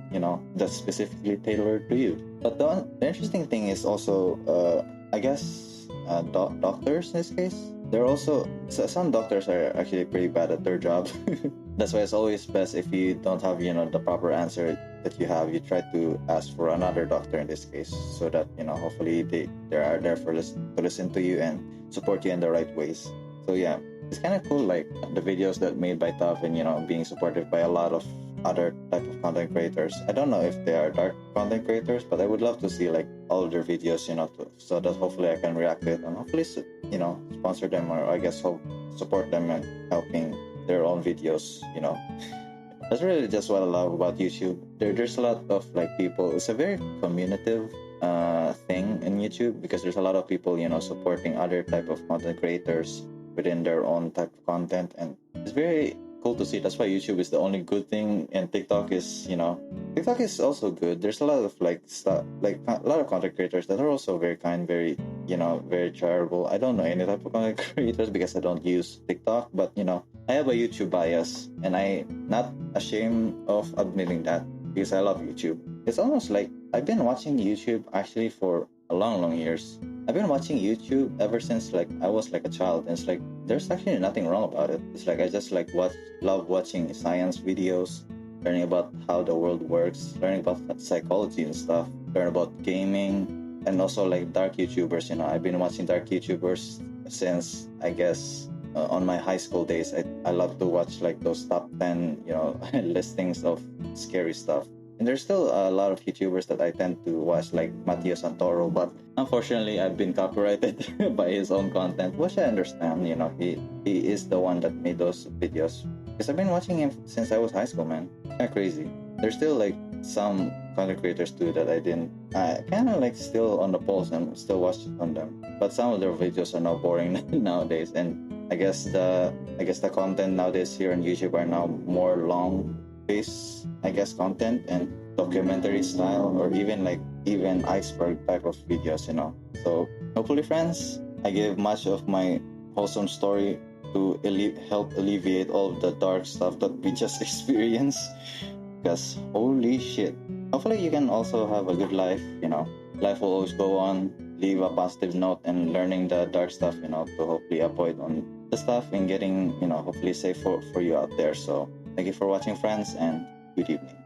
that's specifically tailored to you. But the interesting thing is also, I guess, doctors in this case, they're also some doctors are actually pretty bad at their job. That's why it's always best if you don't have the proper answer that you have, you try to ask for another doctor in this case, so that hopefully they are there to listen to you and support you in the right ways. So yeah, it's kind of cool like the videos that made by Tav and being supported by a lot of other type of content creators. I don't know if they are dark content creators, but I would love to see like all of their videos, so that hopefully I can react to it and hopefully sponsor them, or I guess support them and helping their own videos. That's really just what I love about YouTube. There's a lot of like people. It's a very communicative thing in YouTube because there's a lot of people supporting other type of content creators within their own type of content, and it's very cool to see. That's why YouTube is the only good thing, and TikTok is TikTok is also good. There's a lot of like stuff, like a lot of content creators that are also very kind, very very charitable. I don't know any type of content creators because I don't use TikTok, but I have a YouTube bias, and I not ashamed of admitting that because I love YouTube. It's almost like I've been watching YouTube actually for a long years. I've been watching YouTube ever since like I was like a child, and it's like there's actually nothing wrong about it. It's like I just like love watching science videos, learning about how the world works, learning about psychology and stuff, learn about gaming, and also like dark YouTubers. I've been watching dark YouTubers since I guess on my high school days. I love to watch like those top 10 listings of scary stuff. And there's still a lot of YouTubers that I tend to watch, like Matteo Santoro, but unfortunately I've been copyrighted by his own content, which I understand. He is the one that made those videos, because I've been watching him since I was high school, man. Kind of crazy. There's still like some content creators too that I kind of like still on the pulse and still watch on them, but some of their videos are now boring nowadays. And I guess the content nowadays here on YouTube are now more long based, I guess, content and documentary style, or even Iceberg type of videos. So hopefully, friends, I gave much of my wholesome story to help alleviate all of the dark stuff that we just experienced, because holy shit. Hopefully you can also have a good life. Life will always go on. Leave a positive note and learning the dark stuff, to hopefully avoid on the stuff and getting, hopefully safe for you out there. So thank you for watching, friends, and good evening.